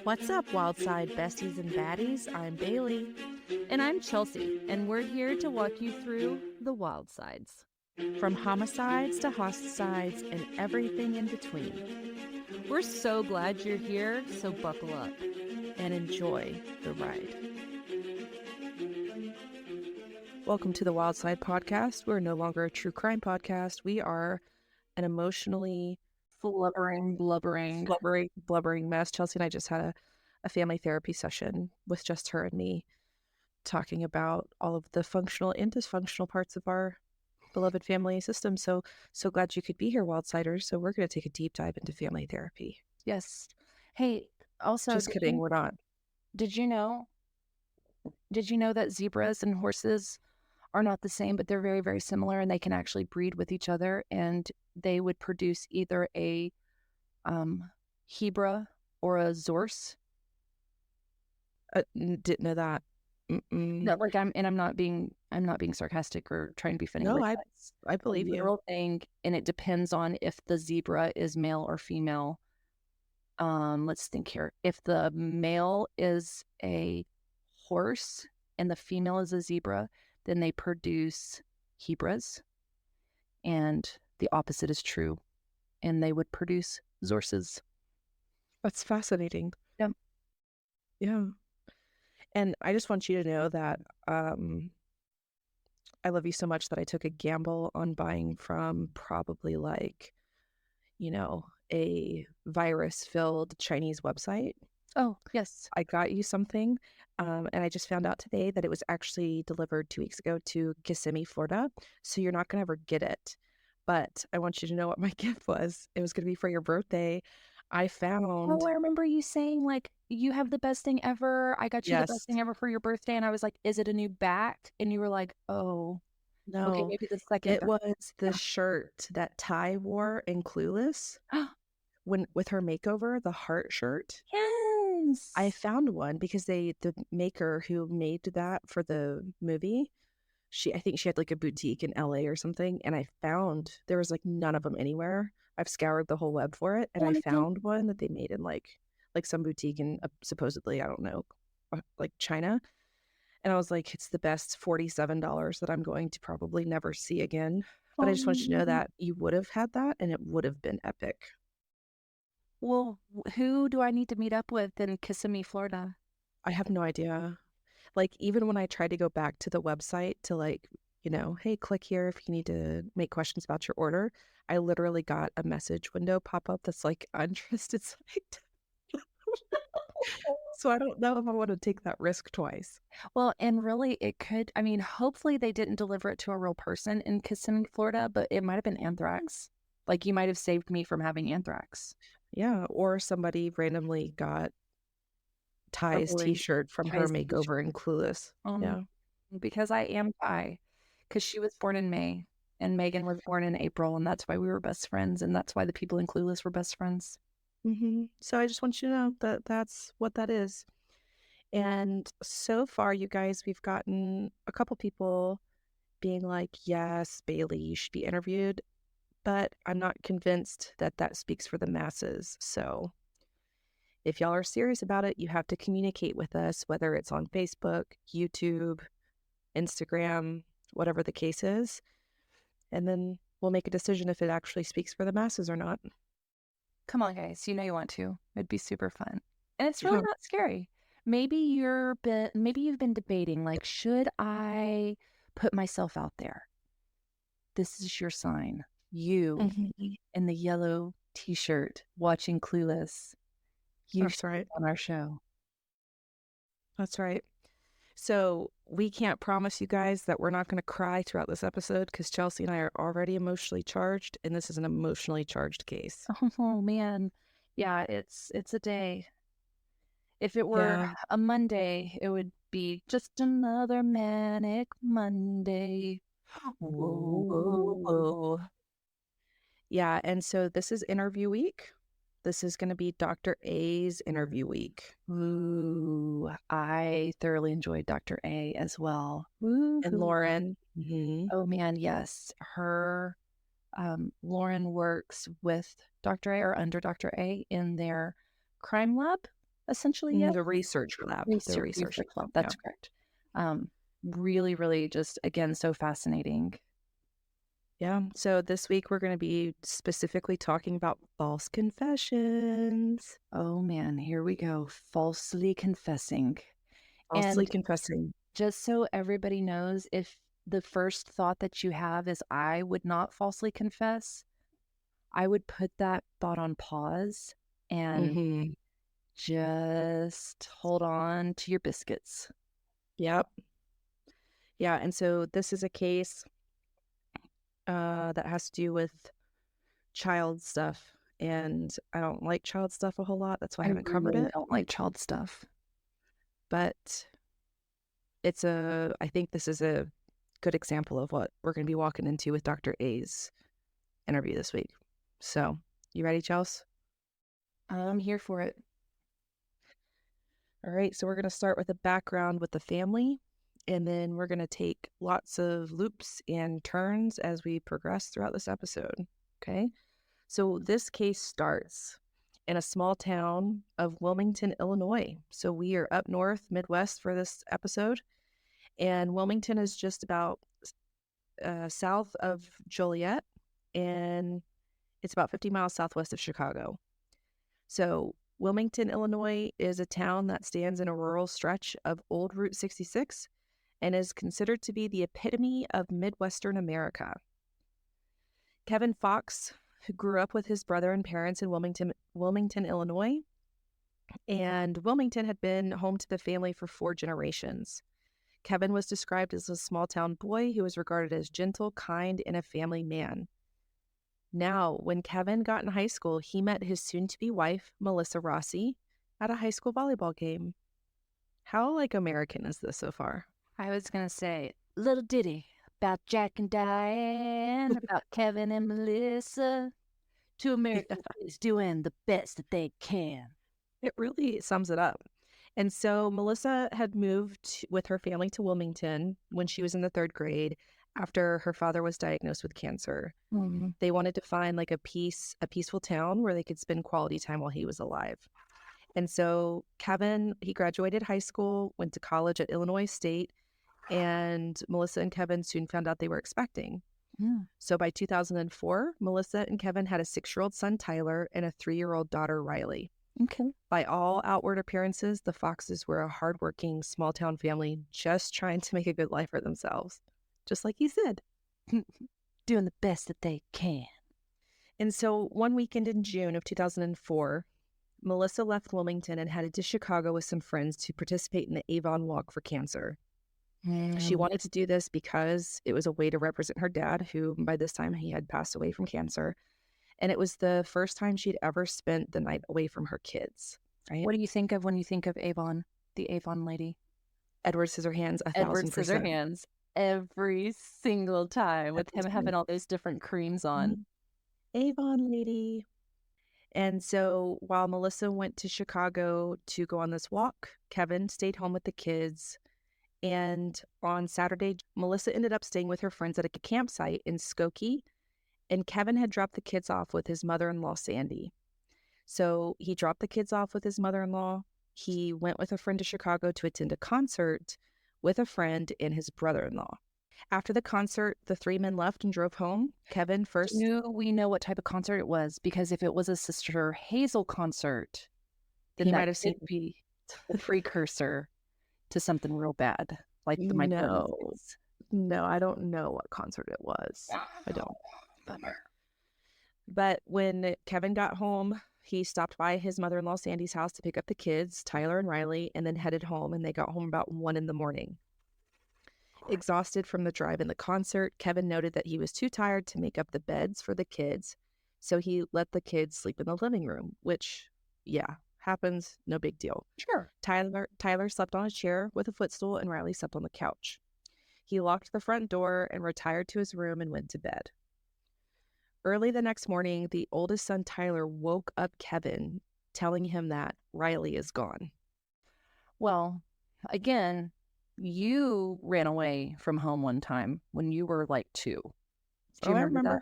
What's up, Wildside besties and baddies? I'm Bailey. And I'm Chelsea, and we're here to walk you through the wild sides. From homicides to hosticides and everything in between. We're so glad you're here, so buckle up and enjoy the ride. Welcome to the Wildside podcast. We're no longer a true crime podcast. We are an emotionally blubbering mess. Chelsea and I just had a family therapy session with just her and me, talking about all of the functional and dysfunctional parts of our beloved family system. So glad you could be here, Wildsiders. So we're going to take a deep dive into family therapy. Yes. Hey, also, just kidding, we're not. Did you know that zebras and horses are not the same, but they're very, very similar, and they can actually breed with each other, and they would produce either a Hebra or a Zorse? Didn't know that. No, like I'm not being sarcastic or trying to be funny. No, like I believe you. Literal thing, and it depends on if the zebra is male or female. Let's think here. If the male is a horse and the female is a zebra, then they produce Hebras, and the opposite is true, and they would produce Zorses. That's fascinating. Yeah. And I just want you to know that I love you so much that I took a gamble on buying from probably a virus-filled Chinese website. Oh, yes. I got you something, and I just found out today that it was actually delivered 2 weeks ago to Kissimmee, Florida, so you're not going to ever get it. But I want you to know what my gift was. It was going to be for your birthday. I found... Oh, I remember you saying, like, you have the best thing ever. I got you the best thing ever for your birthday. And I was like, is it a new back? And you were like, oh. No. Okay, maybe the second. It was the shirt that Ty wore in Clueless with her makeover, the heart shirt. Yes. I found one because the maker who made that for the movie, I think she had like a boutique in LA or something, and I found there was like none of them anywhere. I've scoured the whole web for it, and I found one that they made in like some boutique in supposedly, I don't know, like China. And I was like, it's the best $47 that I'm going to probably never see again. But I just want you to know that you would have had that, and it would have been epic. Well, who do I need to meet up with in Kissimmee, Florida? I have no idea. Like, even when I tried to go back to the website to hey, click here if you need to make questions about your order, I literally got a message window pop up that's like, untrusted site. So I don't know if I want to take that risk twice. Well, and really it could, I mean, hopefully they didn't deliver it to a real person in Kissimmee, Florida, but it might have been anthrax. Like, you might have saved me from having anthrax. Yeah, or somebody randomly got Ty's t-shirt from her makeover in Clueless. Yeah. Because I am Ty, because she was born in May and Megan was born in April, and that's why we were best friends, and that's why the people in Clueless were best friends. So I just want you to know that that's what that is. And so far, you guys, we've gotten a couple people being like, yes, Bailey, you should be interviewed. But I'm not convinced that that speaks for the masses. So if y'all are serious about it, you have to communicate with us, whether it's on Facebook, YouTube, Instagram, whatever the case is. And then we'll make a decision if it actually speaks for the masses or not. Come on, guys. You know you want to. It'd be super fun. And it's really not scary. Maybe you've been debating, like, should I put myself out there? This is your sign. You in the yellow t-shirt watching Clueless. That's right. On our show. That's right. So we can't promise you guys that we're not going to cry throughout this episode, because Chelsea and I are already emotionally charged, and this is an emotionally charged case. Oh man. Yeah, it's a day. If it were a Monday, it would be just another manic Monday. Whoa. Yeah, and so this is interview week. This is going to be Dr. A's interview week. Ooh, I thoroughly enjoyed Dr. A as well. Ooh. And Lauren. Oh man, yes. Lauren works with Dr. A or under Dr. A in their crime lab. essentially, yes. The research lab. The research Research lab, lab, yeah. that's correct. Um, really, really just, again, so fascinating. Yeah. So this week we're going to be specifically talking about false confessions. Oh, man, here we go, falsely confessing. Falsely And confessing. just so everybody knows, if the first thought that you have is, "I would not falsely confess," I would put that thought on pause and Hmm. just hold on to your biscuits. Yep. Yeah. And so this is a case that has to do with child stuff. And I don't like child stuff a whole lot. That's why I I haven't covered really it. don't like child stuff. But I think this is a good example of what we're going to be walking into with Dr. A's interview this week. So, you ready, Chels? I'm here for it. All right. So, we're going to start with a background with the family, and then we're going to take lots of loops and turns as we progress throughout this episode. Okay. So, this case starts in a small town of Wilmington, Illinois. So, we are up north, Midwest for this episode. And Wilmington is just about south of Joliet, and it's about 50 miles southwest of Chicago. So, Wilmington, Illinois is a town that stands in a rural stretch of old Route 66 and is considered to be the epitome of Midwestern America. Kevin Fox, who grew up with his brother and parents in Wilmington, Illinois, and Wilmington had been home to the family for 4 generations. Kevin was described as a small town boy who was regarded as gentle, kind, and a family man. Now, when Kevin got in high school, he met his soon-to-be wife, Melissa Rossi, at a high school volleyball game. How, like, American is this so far? I was gonna say, little ditty about Jack and Diane, about Kevin and Melissa. Two American boys doing the best that they can. It really sums it up. And so Melissa had moved with her family to Wilmington when she was in the 3rd grade after her father was diagnosed with cancer. Mhm. They wanted to find like a peaceful town where they could spend quality time while he was alive. And so Kevin, he graduated high school, went to college at Illinois State, and Melissa and Kevin soon found out they were expecting. Mm. So by 2004, Melissa and Kevin had a 6-year-old son, Tyler, and a 3-year-old daughter, Riley. Okay. By all outward appearances, the Foxes were a hardworking, small-town family just trying to make a good life for themselves, just like he said. Doing the best that they can. And so one weekend in June of 2004, Melissa left Wilmington and headed to Chicago with some friends to participate in the Avon Walk for Cancer. She wanted to do this because it was a way to represent her dad, who by this time he had passed away from cancer. And it was the first time she'd ever spent the night away from her kids, right? What do you think of when you think of Avon, the Avon lady? Edward Scissorhands, Edward 1,000%. Scissorhands. Every single time with Every him time. having all those different creams on. Avon lady. And so while Melissa went to Chicago to go on this walk, Kevin stayed home with the kids. And on Saturday, Melissa ended up staying with her friends at a campsite in Skokie, and Kevin had dropped the kids off with his mother-in-law, Sandy. So he dropped the kids off with his mother-in-law. He went with a friend to Chicago to attend a concert with a friend and his brother-in-law. After the concert, the 3 men left and drove home. Kevin first... Do we know what type of concert it was? Because if it was a Sister Hazel concert, then He that might have seen... could be a precursor to something real bad, like the My No. Friends. No, I don't know what concert it was. I don't. Bummer. But when Kevin got home, he stopped by his mother-in-law Sandy's house to pick up the kids, Tyler and Riley, and then headed home, and they got home about 1 a.m. Exhausted from the drive and the concert, Kevin noted that he was too tired to make up the beds for the kids, so he let the kids sleep in the living room, which, yeah, happens, no big deal. Sure. Tyler slept on a chair with a footstool, and Riley slept on the couch. He locked the front door and retired to his room and went to bed. Early the next morning, the oldest son, Tyler, woke up Kevin, telling him that Riley is gone. Well, again, you ran away from home one time when you were like 2. Do you I remember that?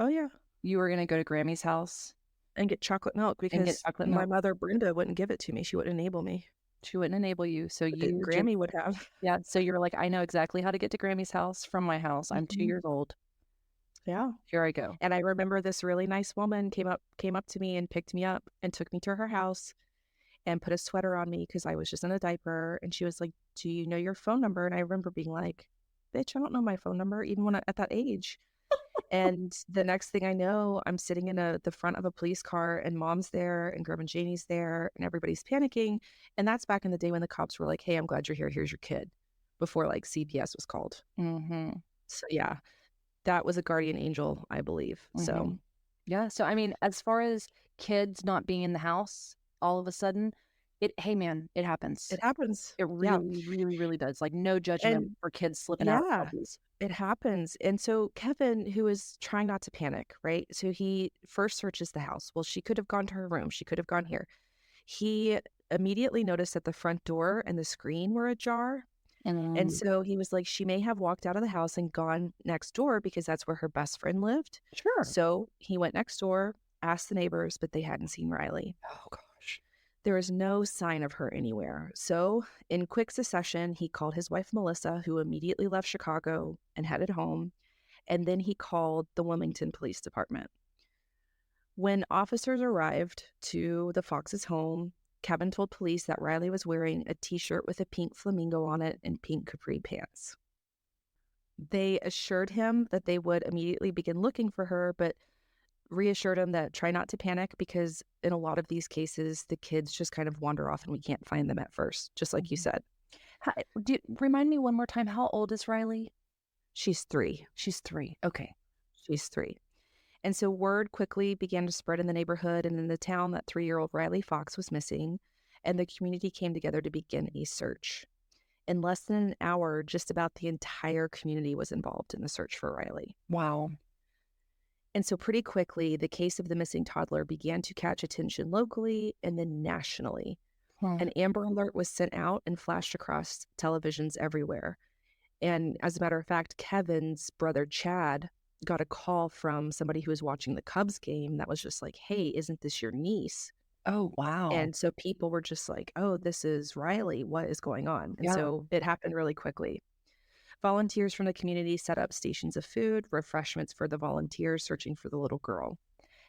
Oh, yeah. You were going to go to Grammy's house, and get chocolate milk and get because chocolate my milk. mother, Brenda, wouldn't give it to me. She wouldn't enable me, She wouldn't enable you, so but the you just Grammy would have. yeah, so you're like, "I know exactly how to get to Grammy's house from my house. I'm 2 Mhm. years old. Yeah. Here I go." And I remember this really nice woman came up to me and picked me up and took me to her house and put a sweater on me because I was just in a diaper, and she was like, "Do you know your phone number?" And I remember being like, "Bitch, I don't know my phone number even at that age." And the next thing I know, I'm sitting in the front of a police car, and mom's there and Grandma Janie's there and everybody's panicking. And that's back in the day when the cops were like, "Hey, I'm glad you're here. Here's your kid," before like CPS was called. Mhm, So yeah, that was a guardian angel, I believe. So mhm. Yeah, so, I mean, as far as kids not being in the house all of a sudden, hey, man, it happens. it happens. It Yeah. really, really, really does, like, no judgment And for kids slipping out at yeah, parties. it happens. And so Kevin, who is trying not to panic, right? So he first searches the house. Well, she could have gone to her room. She could have gone here. He immediately noticed that the front door and the screen were ajar. And Mm, so he was like, she may have walked out of the house and gone next door because that's where her best friend lived. sure. So he went next door, asked the neighbors, but they hadn't seen Riley. Oh gosh. There was no sign of her anywhere. So, in quick succession, he called his wife, Melissa, who immediately left Chicago and headed home. And then he called the Wilmington Police Department. When officers arrived to the Fox's home, Kevin told police that Riley was wearing a t shirt with a pink flamingo on it and pink capri pants. They assured him that they would immediately begin looking for her, but reassured him that try not to panic because in a lot of these cases, the kids just kind of wander off and we can't find them at first, just like you Mhm. said. Remind me one more time, how old is Riley? She's 3. She's 3, okay. She's 3. And so word quickly began to spread in the neighborhood and in the town that 3-year-old Riley Fox was missing, and the community came together to begin a search. In less than an hour, just about the entire community was involved in the search for Riley. Wow. And so pretty quickly, the case of the missing toddler began to catch attention locally and then nationally. Huh. An Amber Alert was sent out and flashed across televisions everywhere. And as a matter of fact, Kevin's brother Chad got a call from somebody who was watching the Cubs game that was just like, "Hey, isn't this your niece?" Oh, wow. And so people were just like, "Oh, this is Riley. What is going on?" And Yeah. so it happened really quickly. Volunteers from the community set up stations of food, refreshments for the volunteers searching for the little girl.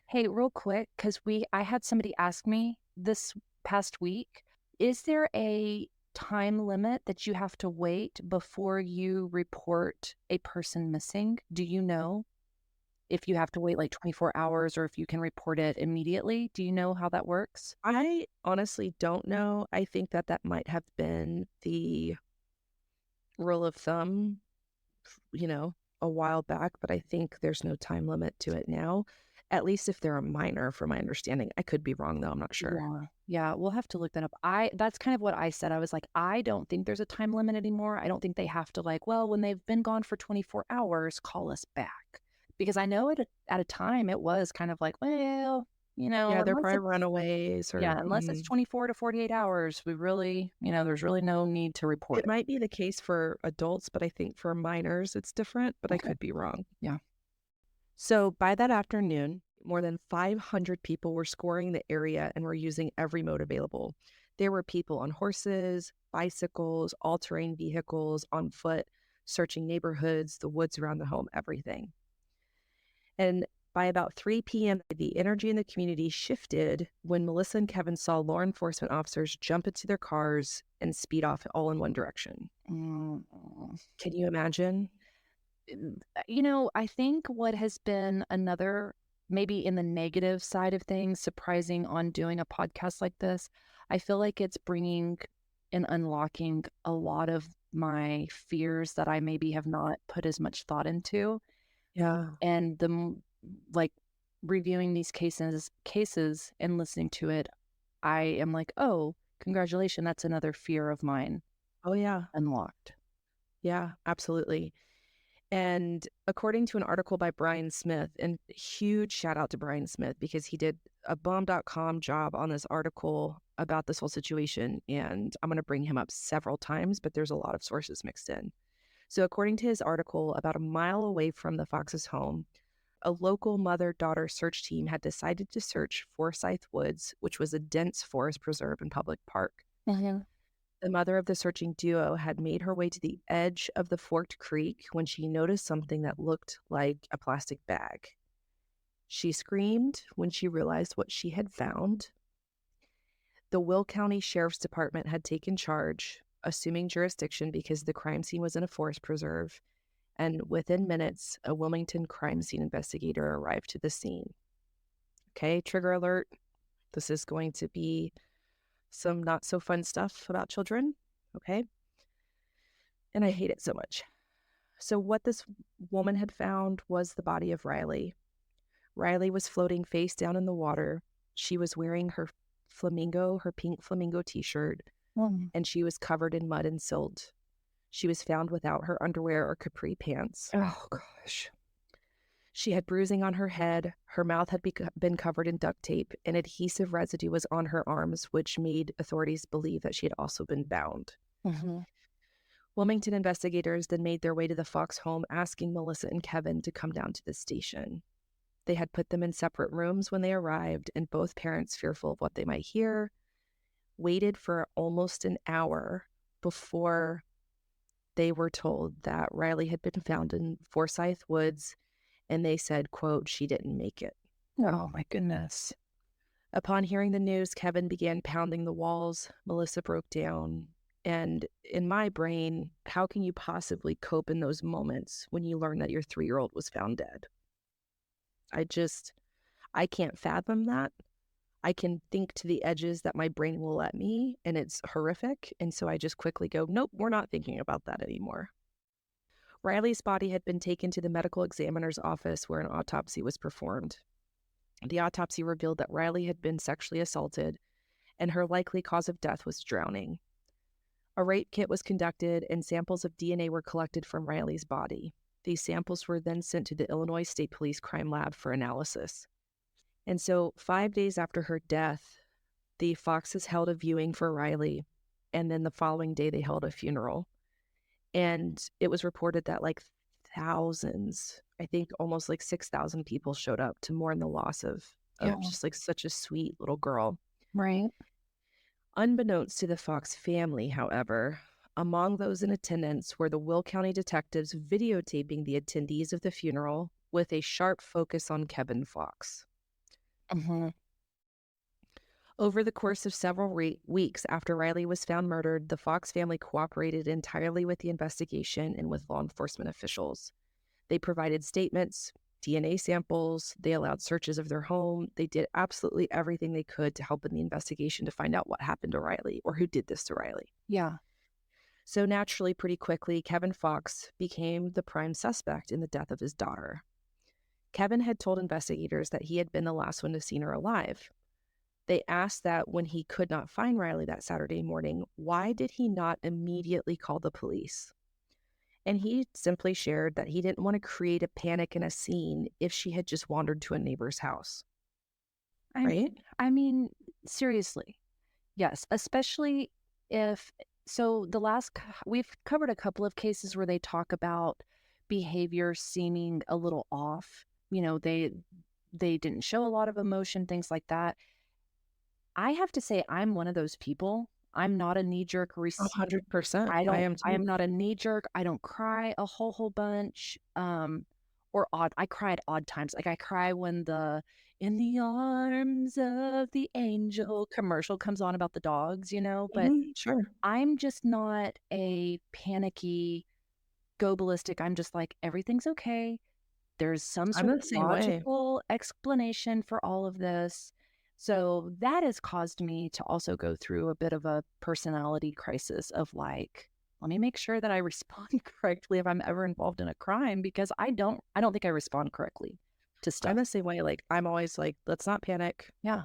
Hey, real quick, because I had somebody ask me this past week, is there a time limit that you have to wait before you report a person missing? Do you know if you have to wait like 24 hours or if you can report it immediately? Do you know how that works? I honestly don't know. I think that that might have been the rule of thumb, a while back, but I think there's no time limit to it now, at least if they're a minor, from my understanding. I could be wrong, though. I'm not sure. Yeah. Yeah, we'll have to look that up. That's kind of what I said. I was like, I don't think there's a time limit anymore. I don't think they have to like, well, when they've been gone for 24 hours, call us back. Because I know at a time it was kind of like, well, Yeah, they're unless probably it's runaways or yeah, unless it's 24 to 48 hours, we really, there's really no need to report it it. might be the case for adults, but I think for minors it's different, but I Okay. could be wrong. Yeah. So by that afternoon, more than 500 people were scouring the area and were using every mode available. There were people on horses, bicycles, all-terrain vehicles, on foot, searching neighborhoods, the woods around the home, everything. And by about 3 p.m., the energy in the community shifted when Melissa and Kevin saw law enforcement officers jump into their cars and speed off all in one direction. Mm. Can you imagine? I think what has been another, maybe in the negative side of things, surprising on doing a podcast like this, I feel like it's bringing and unlocking a lot of my fears that I maybe have not put as much thought into. Yeah. And like reviewing these cases and listening to it, I am like, oh, congratulations, that's another fear of mine Oh, yeah. unlocked. Yeah, absolutely. And according to an article by Brian Smith, and huge shout out to Brian Smith because he did a bomb.com job on this article about this whole situation. And I'm going to bring him up several times, but there's a lot of sources mixed in. So, according to his article, about a mile away from the Fox's home, A local mother-daughter search team had decided to search Forsyth Woods, which was a dense forest preserve and public park. Mhm. The mother of the searching duo had made her way to the edge of the forked creek when she noticed something that looked like a plastic bag. She screamed when she realized what she had found. The Will County Sheriff's Department had taken charge, assuming jurisdiction because the crime scene was in a forest preserve, and within minutes, a Wilmington crime scene investigator arrived to the scene. Okay, trigger alert. This is going to be some not so fun stuff about children. Okay. And I hate it so much. So, what this woman had found was the body of Riley. Riley was floating face down in the water. She was wearing her pink flamingo t shirt, Mm. and she was covered in mud and silt. She was found without her underwear or capri pants. Oh gosh. She had bruising on her head. Her mouth had been covered in duct tape, and adhesive residue was on her arms, which made authorities believe that she had also been bound. Mhm. Wilmington investigators then made their way to the Fox home, asking Melissa and Kevin to come down to the station. They had put them in separate rooms when they arrived, and both parents, fearful of what they might hear, waited for almost an hour before they were told that Riley had been found in Forsyth Woods, and they said, quote, "She didn't make it." Oh my goodness. Upon hearing the news, Kevin began pounding the walls. Melissa broke down. And in my brain, how can you possibly cope in those moments when you learn that your 3-year-old was found dead? I just, I can't fathom that. I can think to the edges that my brain will let me, and it's horrific. And so I just quickly go, nope, we're not thinking about that anymore. Riley's body had been taken to the medical examiner's office where an autopsy was performed. The autopsy revealed that Riley had been sexually assaulted, and her likely cause of death was drowning. A rape kit was conducted, and samples of DNA were collected from Riley's body. These samples were then sent to the Illinois State Police Crime Lab for analysis. And so, 5 days after her death, the Foxes held a viewing for Riley, and then the following day they held a funeral. And it was reported that like thousands, I think almost like 6,000 people showed up to mourn the loss of Yeah. just like such a sweet little girl. Right. Unbeknownst to the Fox family, however, among those in attendance were the Will County detectives videotaping the attendees of the funeral with a sharp focus on Kevin Fox. Mhm. Over the course of several weeks after Riley was found murdered, the Fox family cooperated entirely with the investigation and with law enforcement officials. They provided statements, DNA samples, they allowed searches of their home. They did absolutely everything they could to help in the investigation to find out what happened to Riley or who did this to Riley. Yeah. So naturally, pretty quickly, Kevin Fox became the prime suspect in the death of his daughter. Kevin had told investigators that he had been the last one to see her alive. They asked that when he could not find Riley that Saturday morning, why did he not immediately call the police? And he simply shared that he didn't want to create a panic and a scene if she had just wandered to a neighbor's house, I right? I mean, seriously. Yes, especially if so we've covered a couple of cases where they talk about behavior seeming a little off. They didn't show a lot of emotion, things like that. I have to say I'm one of those people. I'm not a knee jerk 100%. I I don't am I too. am not a knee jerk. I don't cry a whole bunch, or odd I cry at odd times. Like, I cry when the "In the Arms of the Angel" commercial comes on about the dogs, but Sure. I'm just not a panicky, go ballistic. I'm just like, "Everything's okay. There's some I'm sort the of same way. logical explanation for all of this." So that has caused me to also go through a bit of a personality crisis of like, let me make sure that I respond correctly if I'm ever involved in a crime because I don't think I respond correctly to I'm stuff. the same way. Like, I'm always like, let's not panic. Yeah.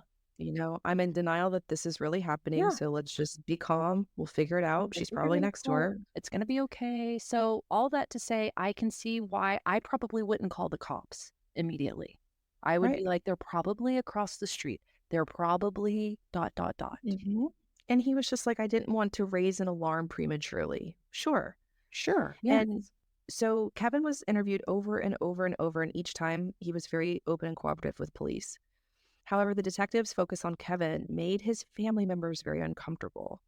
I'm in denial that this is really happening. Yeah. So let's just be calm. We'll figure it out. We'll She's figure probably it next out. door. It's gonna be okay. So all that to say, I can see why I probably wouldn't call the cops immediately. I would Right. be like, they're probably across the street. They're probably dot dot dot. Mhm. And he was just like, "I didn't want to raise an alarm prematurely." Sure. Sure. And Yes. So Kevin was interviewed over and over and over, and each time he was very open and cooperative with police. However, the detectives' focus on Kevin made his family members very uncomfortable.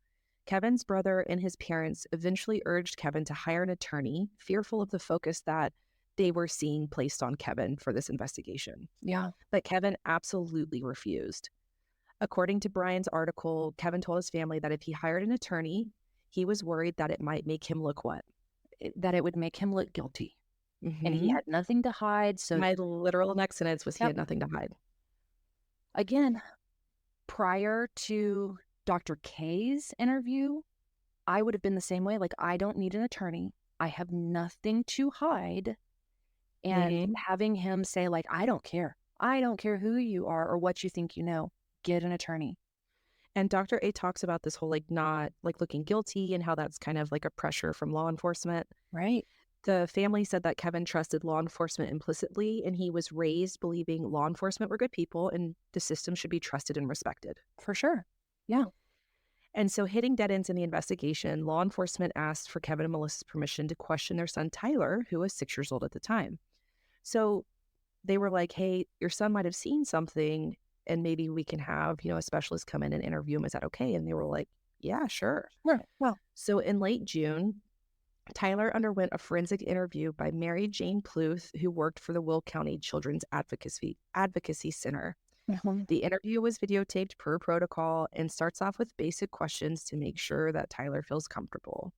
Kevin's brother and his parents eventually urged Kevin to hire an attorney, fearful of the focus that they were seeing placed on Kevin for this investigation. Yeah, But Kevin absolutely refused. According to Brian's article, Kevin told his family that if he hired an attorney, he was worried that it might make him look what? that it would make him look guilty. And he Hmm. had nothing to hide. So, My literal next sentence was he yep. had nothing to hide. Again, prior to Dr. K's interview, I would have been the same way. Like, I don't need an attorney. I have nothing to hide. And Hmm. having him say, like, I don't care. I don't care who you are or what you think you know. Get an attorney. And Dr. A talks about this whole like not like looking guilty and how that's kind of like a pressure from law enforcement. Right. The family said that Kevin trusted law enforcement implicitly, and he was raised believing law enforcement were good people and the system should be trusted and respected. For sure. Yeah. And so, hitting dead ends in the investigation, law enforcement asked for Kevin and Melissa's permission to question their son, Tyler, who was 6 years old at the time. So, they were like, hey, your son might have seen something, and maybe we can have, a specialist come in and interview him. Is that okay? And they were like, yeah, sure. Sure. Well, So, in late June, Tyler underwent a forensic interview by Mary Jane Pluth, who worked for the Will County Children's Advocacy Center. mhm. The interview was videotaped per protocol and starts off with basic questions to make sure that Tyler feels comfortable.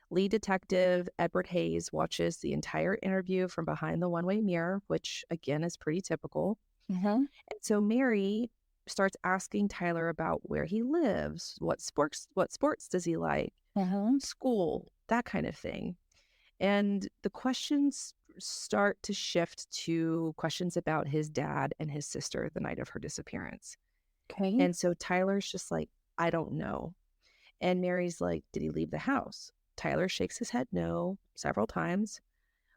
Lead detective Edward Hayes watches the entire interview from behind the one-way mirror, which again is pretty typical. Mhm. And so Mary starts asking Tyler about where he lives, what sports does he like, Mhm. school, that kind of thing. And the questions start to shift to questions about his dad and his sister the night of her disappearance. Okay. And so Tyler's just like, I don't know. And Mary's like, did he leave the house? Tyler shakes his head no several times.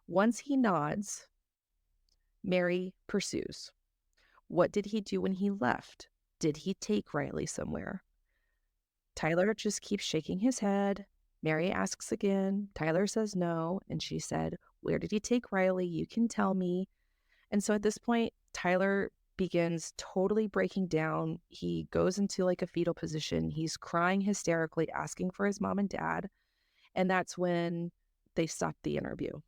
Once he nods, Mary pursues. What did he do when he left? Did he take Riley somewhere? Tyler just keeps shaking his head. Mary asks again. Tyler says no. And she said, where did he take Riley? You can tell me. And so at this point, Tyler begins totally breaking down. He goes into like a fetal position. He's crying hysterically, asking for his mom and dad. And that's when they stopped the interview.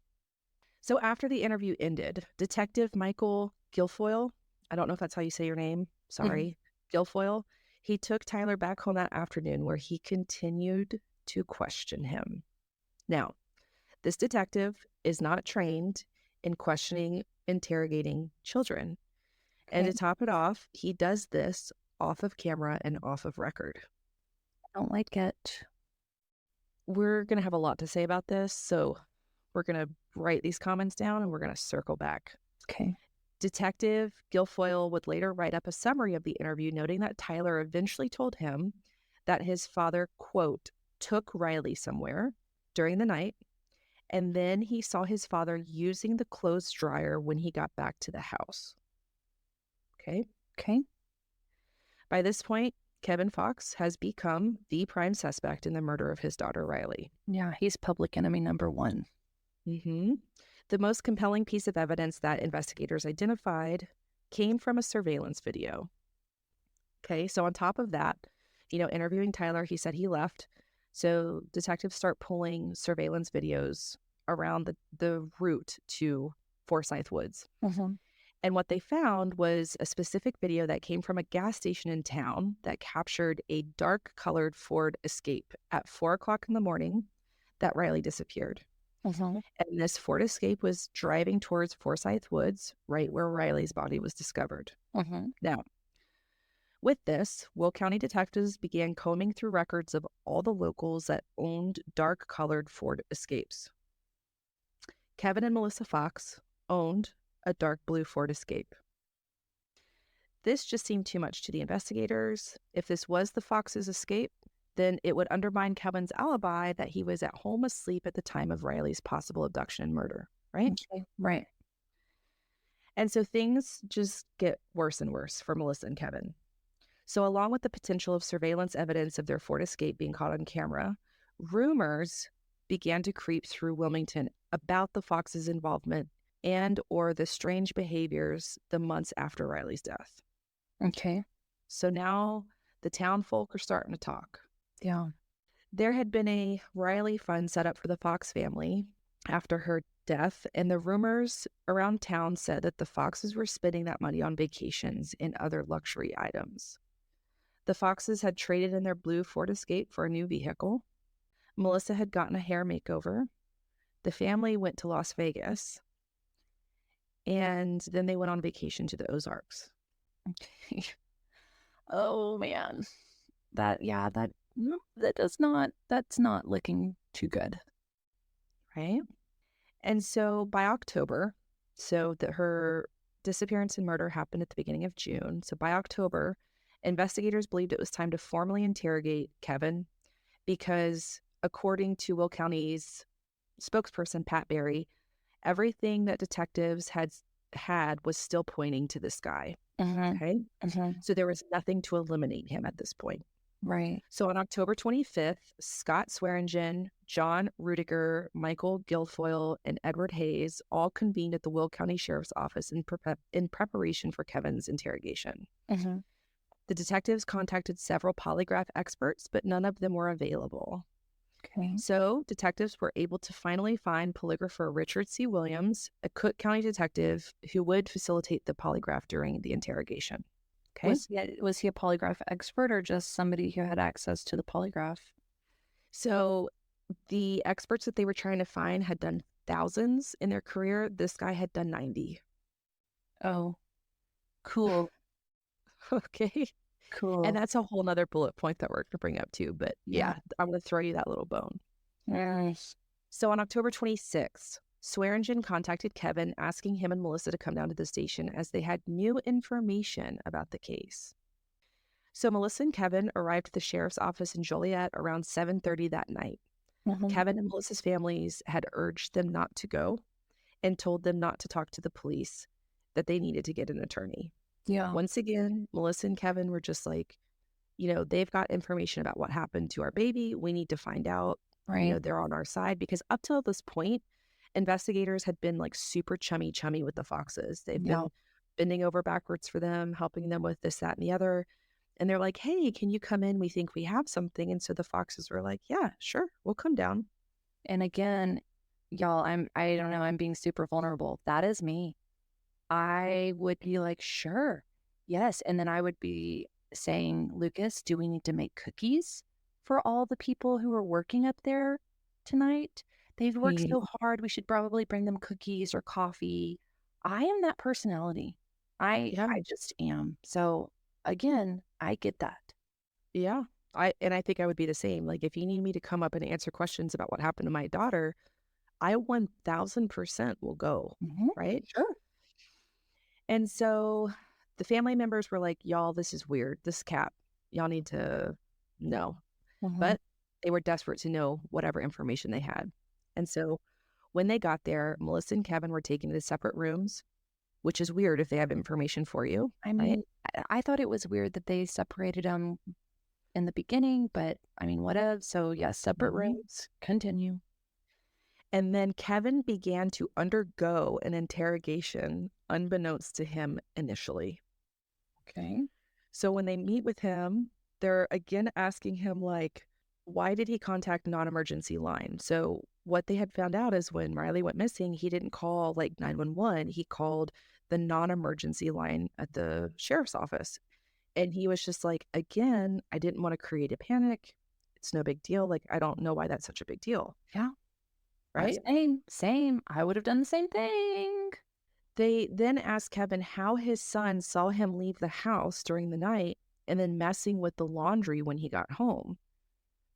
So after the interview ended, Detective Michael Guilfoyle, I don't know if that's how you say your name, Mhm. sorry, Guilfoyle, he took Tyler back home that afternoon where he continued to question him. Now, this detective is not trained in interrogating children. And Okay. to top it off, he does this off of camera and off of record. I don't like it. We're going to have a lot to say about this, so we're going to write these comments down and we're going to circle back. Okay. Detective Guilfoyle would later write up a summary of the interview, noting that Tyler eventually told him that his father, quote, took Riley somewhere during the night, and then he saw his father using the clothes dryer when he got back to the house. Okay. Okay. By this point, Kevin Fox has become the prime suspect in the murder of his daughter, Riley. Yeah, he's public enemy number one. Mm-hmm. The most compelling piece of evidence that investigators identified came from a surveillance video. Okay, so on top of that, interviewing Tyler, he said he left. So detectives start pulling surveillance videos around the route to Forsyth Woods. Mhm. And what they found was a specific video that came from a gas station in town that captured a dark colored Ford Escape at 4 o'clock in the morning that Riley disappeared. Mhm. And this Ford Escape was driving towards Forsyth Woods, right where Riley's body was discovered. Mhm. Now, with this, Will County detectives began combing through records of all the locals that owned dark colored Ford Escapes. Kevin and Melissa Fox owned a dark blue Ford Escape. This just seemed too much to the investigators. If this was the Fox's escape, then it would undermine Kevin's alibi that he was at home asleep at the time of Riley's possible abduction and murder, right? Okay. Right. And so things just get worse and worse for Melissa and Kevin. So, along with the potential of surveillance evidence of their Ford Escape being caught on camera, rumors began to creep through Wilmington about the Fox's involvement and or the strange behaviors the months after Riley's death. Okay. So now the town folk are starting to talk. Yeah. There had been a Riley fund set up for the Fox family after her death, and the rumors around town said that the Foxes were spending that money on vacations and other luxury items. The Foxes had traded in their blue Ford Escape for a new vehicle. Melissa had gotten a hair makeover. The family went to Las Vegas, and then they went on vacation to the Ozarks. Okay. Oh man. That's not looking too good. Right? And so by October, her disappearance and murder happened at the beginning of June. So by October, investigators believed it was time to formally interrogate Kevin because, according to Will County's spokesperson, Pat Berry, everything that detectives had was still pointing to this guy. Okay. So there was nothing to eliminate him at this point. Right. So on October 25th, Scott Swearingen, John Rudiger, Michael Guilfoyle, and Edward Hayes all convened at the Will County Sheriff's Office in preparation for Kevin's interrogation. The detectives contacted several polygraph experts, but none of them were available. Okay. So detectives were able to finally find polygrapher Richard C. Williams, a Cook County detective who would facilitate the polygraph during the interrogation. Okay. Was he a polygraph expert or just somebody who had access to the polygraph? So the experts that they were trying to find had done thousands in their career. This guy had done 90. Oh, cool. Okay. Cool. And that's a whole nother bullet point that we're going to bring up too. But yeah, I'm going to throw you that little bone. Yes. So on October 26th, Swearingen contacted Kevin asking him and Melissa to come down to the station as they had new information about the case. So Melissa and Kevin arrived at the sheriff's office in Joliet around 7:30 that night. Kevin and Melissa's families had urged them not to go and told them not to talk to the police, that they needed to get an attorney. Yeah. Once again, Melissa and Kevin were just like, they've got information about what happened to our baby. We need to find out. Right. They're on our side because up till this point, investigators had been like super chummy with the Foxes. They've been bending over backwards for them, helping them with this, that, and the other. And they're like, hey, can you come in? We think we have something. And so the Foxes were like, yeah, sure, we'll come down. And again, y'all, I don't know, I'm being super vulnerable. That is me. I would be like, sure, yes. And then I would be saying, Lucas, do we need to make cookies for all the people who are working up there tonight? They've worked so hard. We should probably bring them cookies or coffee. I am that personality. I just am. So again, I get that. Yeah. I think I would be the same. Like, if you need me to come up and answer questions about what happened to my daughter, I 1000% will go. Right? Sure. And so the family members were like, y'all, this is weird. This cat, y'all need to know. But they were desperate to know whatever information they had. And so when they got there, Melissa and Kevin were taken to separate rooms, which is weird if they have information for you. I mean, I thought it was weird that they separated them in the beginning, but I mean, whatever. So yes, separate rooms. Continue. And then Kevin began to undergo an interrogation unbeknownst to him initially. Okay. So when they meet with him, they're again asking him, like, why did he contact non-emergency line? So what they had found out is when Riley went missing, he didn't call like 911. He called the non-emergency line at the sheriff's office. And he was just like, again, I didn't want to create a panic. It's no big deal. Like, I don't know why that's such a big deal. Yeah. Right? Same. I would have done the same thing. They then asked Kevin how his son saw him leave the house during the night and then messing with the laundry when he got home.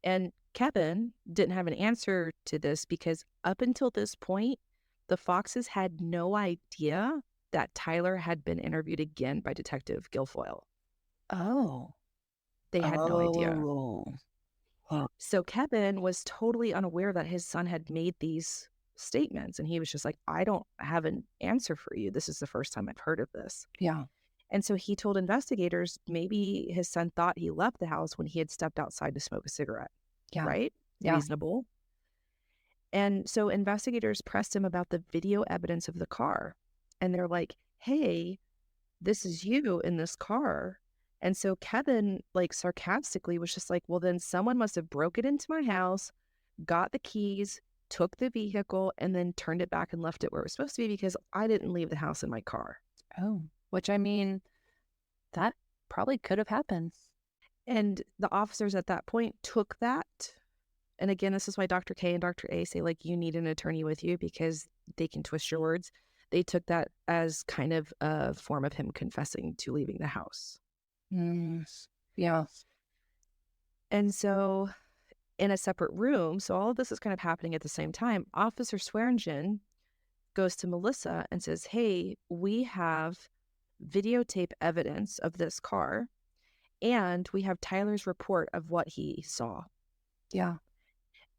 And Kevin didn't have an answer to this because up until this point, the Foxes had no idea that Tyler had been interviewed again by Detective Guilfoyle. Oh. They had no idea. Huh. So Kevin was totally unaware that his son had made these statements. And he was just like, I don't have an answer for you. This is the first time I've heard of this. Yeah. And so he told investigators maybe his son thought he left the house when he had stepped outside to smoke a cigarette. Yeah. Right? Yeah. Reasonable. And so investigators pressed him about the video evidence of the car. And they're like, hey, this is you in this car. And so Kevin, like sarcastically, was just like, well, then someone must have broken into my house, got the keys, took the vehicle, and then turned it back and left it where it was supposed to be because I didn't leave the house in my car. Oh, which I mean, that probably could have happened. And the officers at that point took that. And again, this is why Dr. K and Dr. A say, like, you need an attorney with you because they can twist your words. They took that as kind of a form of him confessing to leaving the house. Mm, yeah. And so in a separate room, so all of this is kind of happening at the same time, Officer Swearingen goes to Melissa and says, hey, we have videotape evidence of this car, and we have Tyler's report of what he saw. Yeah.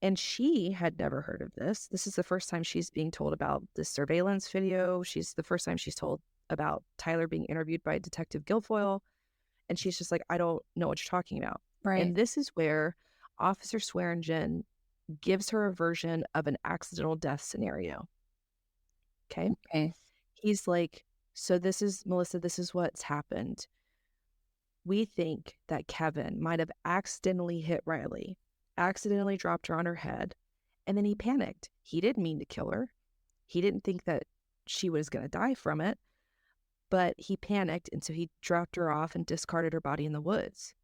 And she had never heard of this. This is the first time she's being told about this surveillance video. She's the first time she's told about Tyler being interviewed by Detective Guilfoyle. And she's just like, I don't know what you're talking about. Right. And this is where Officer Swearingen gives her a version of an accidental death scenario. Okay. Okay. He's like, so this is, Melissa, this is what's happened. We think that Kevin might have accidentally hit Riley, accidentally dropped her on her head, and then he panicked. He didn't mean to kill her. He didn't think that she was going to die from it, but he panicked, and so he dropped her off and discarded her body in the woods.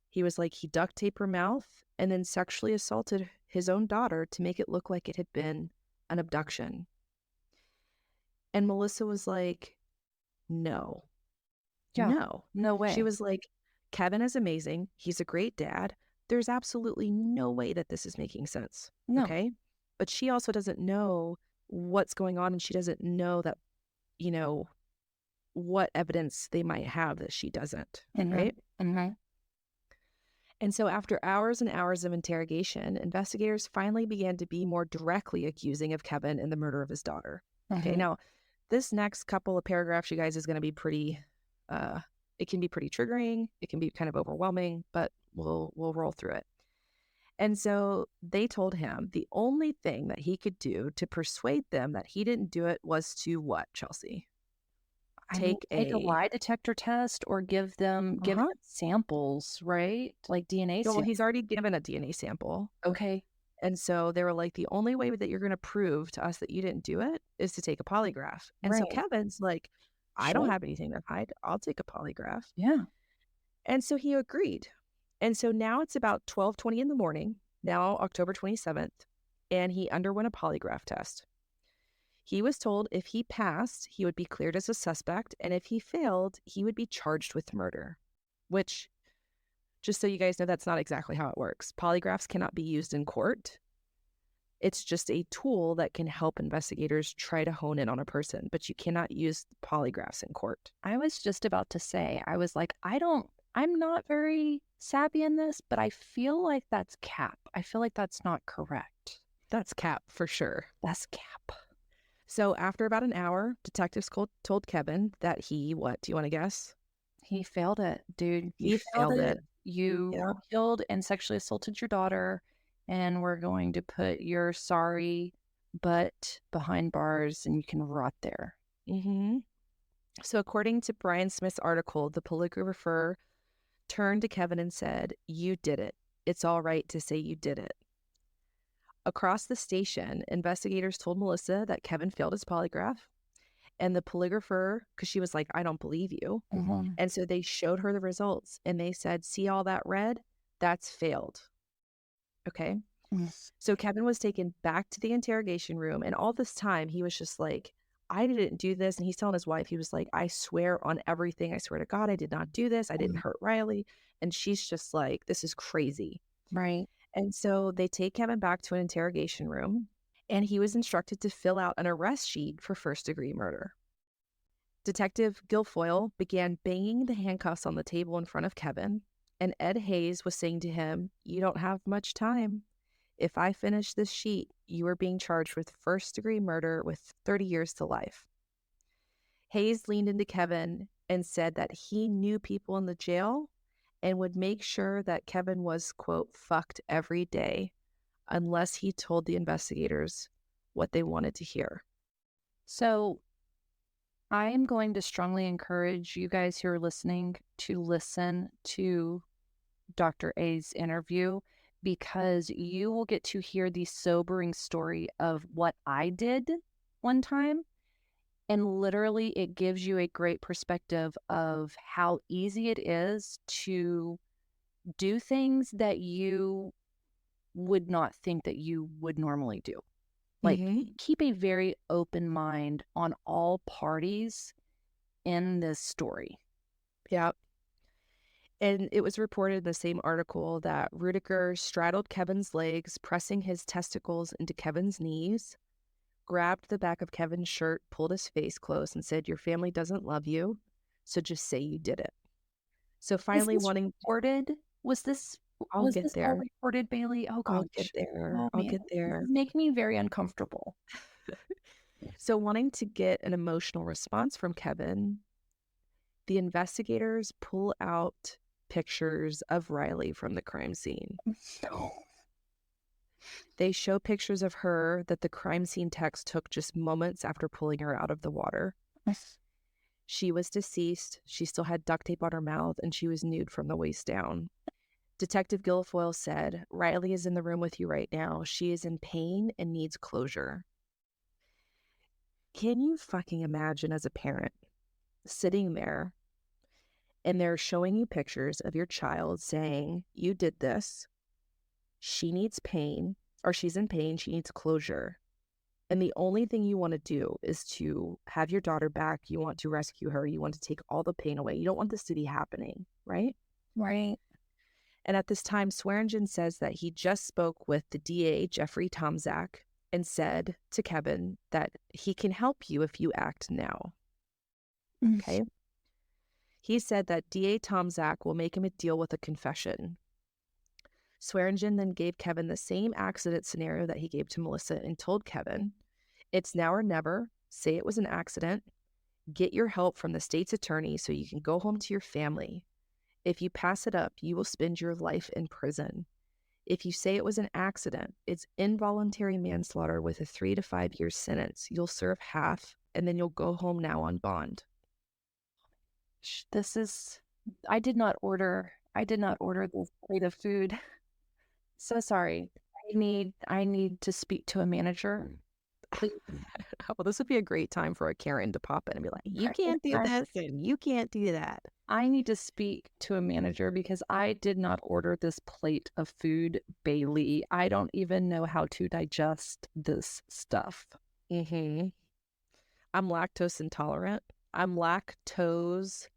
He was like, he duct taped her mouth and then sexually assaulted his own daughter to make it look like it had been an abduction. And Melissa was like, no. Yeah. No. No way. She was like, Kevin is amazing. He's a great dad. There's absolutely no way that this is making sense. No. Okay. But she also doesn't know what's going on, and she doesn't know that, you know, what evidence they might have that she doesn't. Mm-hmm. Right. Mm-hmm. And so after hours and hours of interrogation, investigators finally began to be more directly accusing of Kevin in the murder of his daughter. Okay. Now, this next couple of paragraphs, you guys, is going to be pretty, it can be pretty triggering. It can be kind of overwhelming, but we'll roll through it. And so they told him the only thing that he could do to persuade them that he didn't do it was to what, Chelsea? Take a lie detector test or give them samples, right? Like DNA Well, samples. he's already given a DNA sample. Okay. And so they were like, the only way that you're going to prove to us that you didn't do it is to take a polygraph. And so Right. Kevin's like, I don't have anything to hide. I'll take a polygraph. Yeah. And so he agreed. And so now it's about 12:20 in the morning, now October 27th, and he underwent a polygraph test. He was told if he passed, he would be cleared as a suspect, and if he failed, he would be charged with murder, which, just so you guys know, that's not exactly how it works. Polygraphs cannot be used in court. It's just a tool that can help investigators try to hone in on a person, but you cannot use polygraphs in court. I was just about to say, I was like, I'm not very savvy in this, but I feel like that's cap. I feel like that's not correct. That's cap for sure. That's cap. So after about an hour, detectives told Kevin that he, what, do you want to guess? He failed it, dude. He failed it. You killed and sexually assaulted your daughter, and we're going to put your sorry butt behind bars and you can rot there. Mm-hmm. So according to Brian Smith's article, the polygrapher turned to Kevin and said, you did it. It's all right to say you did it. Across the station, investigators told Melissa that Kevin failed his polygraph, and the polygrapher, because she was like, I don't believe you. Mm-hmm. And so they showed her the results and they said, see all that red? That's failed. Okay. Mm-hmm. So Kevin was taken back to the interrogation room, and all this time he was just like, I didn't do this. And he's telling his wife, he was like, I swear on everything. I swear to God, I did not do this. I didn't hurt Riley. And she's just like, this is crazy. Right. And so they take Kevin back to an interrogation room, and he was instructed to fill out an arrest sheet for first-degree murder. Detective Guilfoyle began banging the handcuffs on the table in front of Kevin, and Ed Hayes was saying to him, you don't have much time. If I finish this sheet, you are being charged with first-degree murder with 30 years to life. Hayes leaned into Kevin and said that he knew people in the jail and would make sure that Kevin was, quote, fucked every day, unless he told the investigators what they wanted to hear. So I am going to strongly encourage you guys who are listening to listen to Dr. A's interview, because you will get to hear the sobering story of what I did one time. And literally, it gives you a great perspective of how easy it is to do things that you would not think that you would normally do. Like, Mm-hmm. keep a very open mind on all parties in this story. Yeah. And it was reported in the same article that Rudiger straddled Kevin's legs, pressing his testicles into Kevin's knees, grabbed the back of Kevin's shirt, pulled his face close, and said, "Your family doesn't love you, so just say you did it." So Is finally this wanting, reported? Was this I'll was get this all there. reported, Bailey? Oh I'll get gosh. there. Oh I'll man. get This there. is making me very uncomfortable. So wanting to get an emotional response from Kevin, the investigators pull out pictures of Riley from the crime scene. No. They show pictures of her that the crime scene techs took just moments after pulling her out of the water. She was deceased, she still had duct tape on her mouth, and she was nude from the waist down. Detective Guilfoyle said, "Riley is in the room with you right now. She is in pain and needs closure." Can you fucking imagine as a parent sitting there and they're showing you pictures of your child saying, "You did this. She needs pain, or she's in pain. She needs closure." And the only thing you want to do is to have your daughter back. You want to rescue her. You want to take all the pain away. You don't want this to be happening, right? Right. And at this time, Swearingen says that he just spoke with the DA, Jeffrey Tomzak, and said to Kevin that he can help you if you act now. Okay. He said that DA Tomzak will make him a deal with a confession. Swearingen then gave Kevin the same accident scenario that he gave to Melissa and told Kevin, "It's now or never. Say it was an accident. Get your help from the state's attorney so you can go home to your family. If you pass it up, you will spend your life in prison. If you say it was an accident, it's involuntary manslaughter with a 3 to 5 year sentence. You'll serve half, and then you'll go home now on bond." This is I did not order this plate of food. So sorry. I need to speak to a manager. Please. Well, this would be a great time for a Karen to pop in and be like, "You can't do I this and you can't do that." I need to speak to a manager because I did not order this plate of food, Bailey. I don't even know how to digest this stuff. Mm-hmm. I'm lactose intolerant. I'm lactose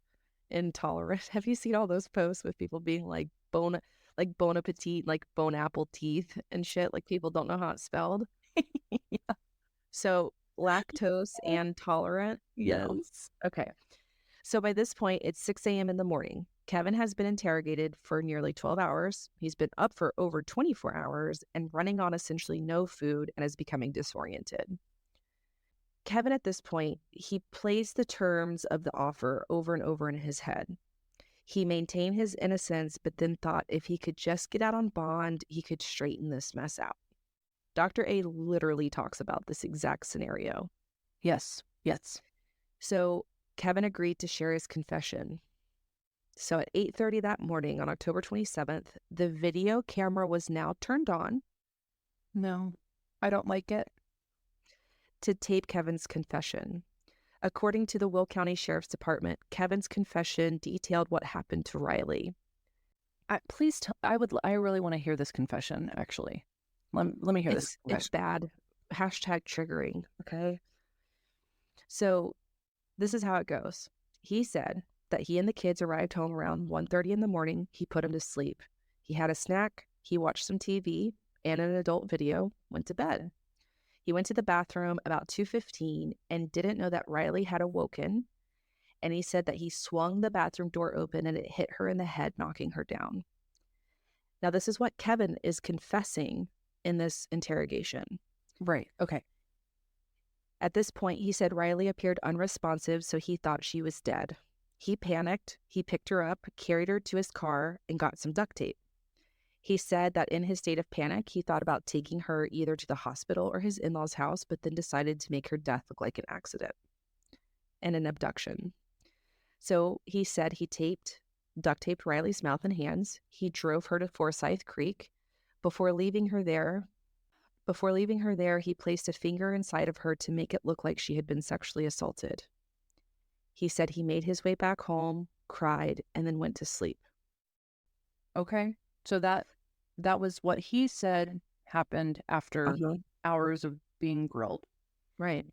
intolerant. Have you seen all those posts with people being like bon appetit, like bone apple teeth and shit? Like people don't know how it's spelled. Yeah. So lactose and tolerant? No. Yes. Okay. So by this point, it's 6 a.m. in the morning. Kevin has been interrogated for nearly 12 hours. He's been up for over 24 hours and running on essentially no food and is becoming disoriented. Kevin, at this point, he plays the terms of the offer over and over in his head. He maintained his innocence, but then thought if he could just get out on bond, he could straighten this mess out. Dr. A literally talks about this exact scenario. Yes. Yes. So Kevin agreed to share his confession. So at 8:30 that morning on October 27th, the video camera was now turned on No, I don't like it. to tape Kevin's confession. According to the Will County Sheriff's Department, Kevin's confession detailed what happened to Riley. Please tell. I really want to hear this confession. Actually, let me hear this It's confession. bad. Hashtag triggering, okay? So this is how it goes. He said that he and the kids arrived home around 1:30 in the morning. He put them to sleep. He had a snack. He watched some TV and an adult video, went to bed. He went to the bathroom about 2:15 and didn't know that Riley had awoken. And he said that he swung the bathroom door open and it hit her in the head, knocking her down. Now, this is what Kevin is confessing in this interrogation. Right. Okay. At this point, he said Riley appeared unresponsive, so he thought she was dead. He panicked. He picked her up, carried her to his car, and got some duct tape. He said that in his state of panic, he thought about taking her either to the hospital or his in law's house, but then decided to make her death look like an accident and an abduction. So he said he duct taped Riley's mouth and hands. He drove her to Forsyth Creek. Before leaving her there, he placed a finger inside of her to make it look like she had been sexually assaulted. He said he made his way back home, cried, and then went to sleep. Okay. So that was what he said happened after Uh-huh. hours of being grilled. Right.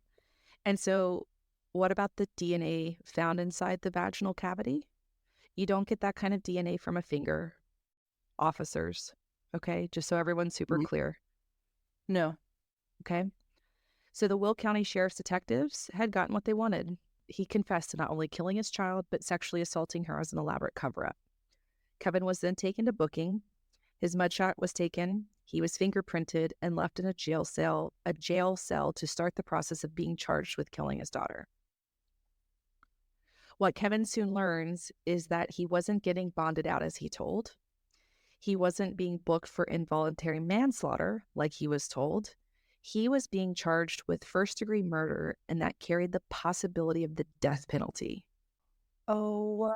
And so, what about the DNA found inside the vaginal cavity? You don't get that kind of DNA from a finger, officers. Okay. Just so everyone's super Mhm. clear. No. Okay. So, the Will County Sheriff's detectives had gotten what they wanted. He confessed to not only killing his child, but sexually assaulting her as an elaborate cover up. Kevin was then taken to booking. His mugshot was taken. He was fingerprinted and left in a jail cell to start the process of being charged with killing his daughter. What Kevin soon learns is that he wasn't getting bonded out as he told. He wasn't being booked for involuntary manslaughter like he was told. He was being charged with first-degree murder, and that carried the possibility of the death penalty. Oh,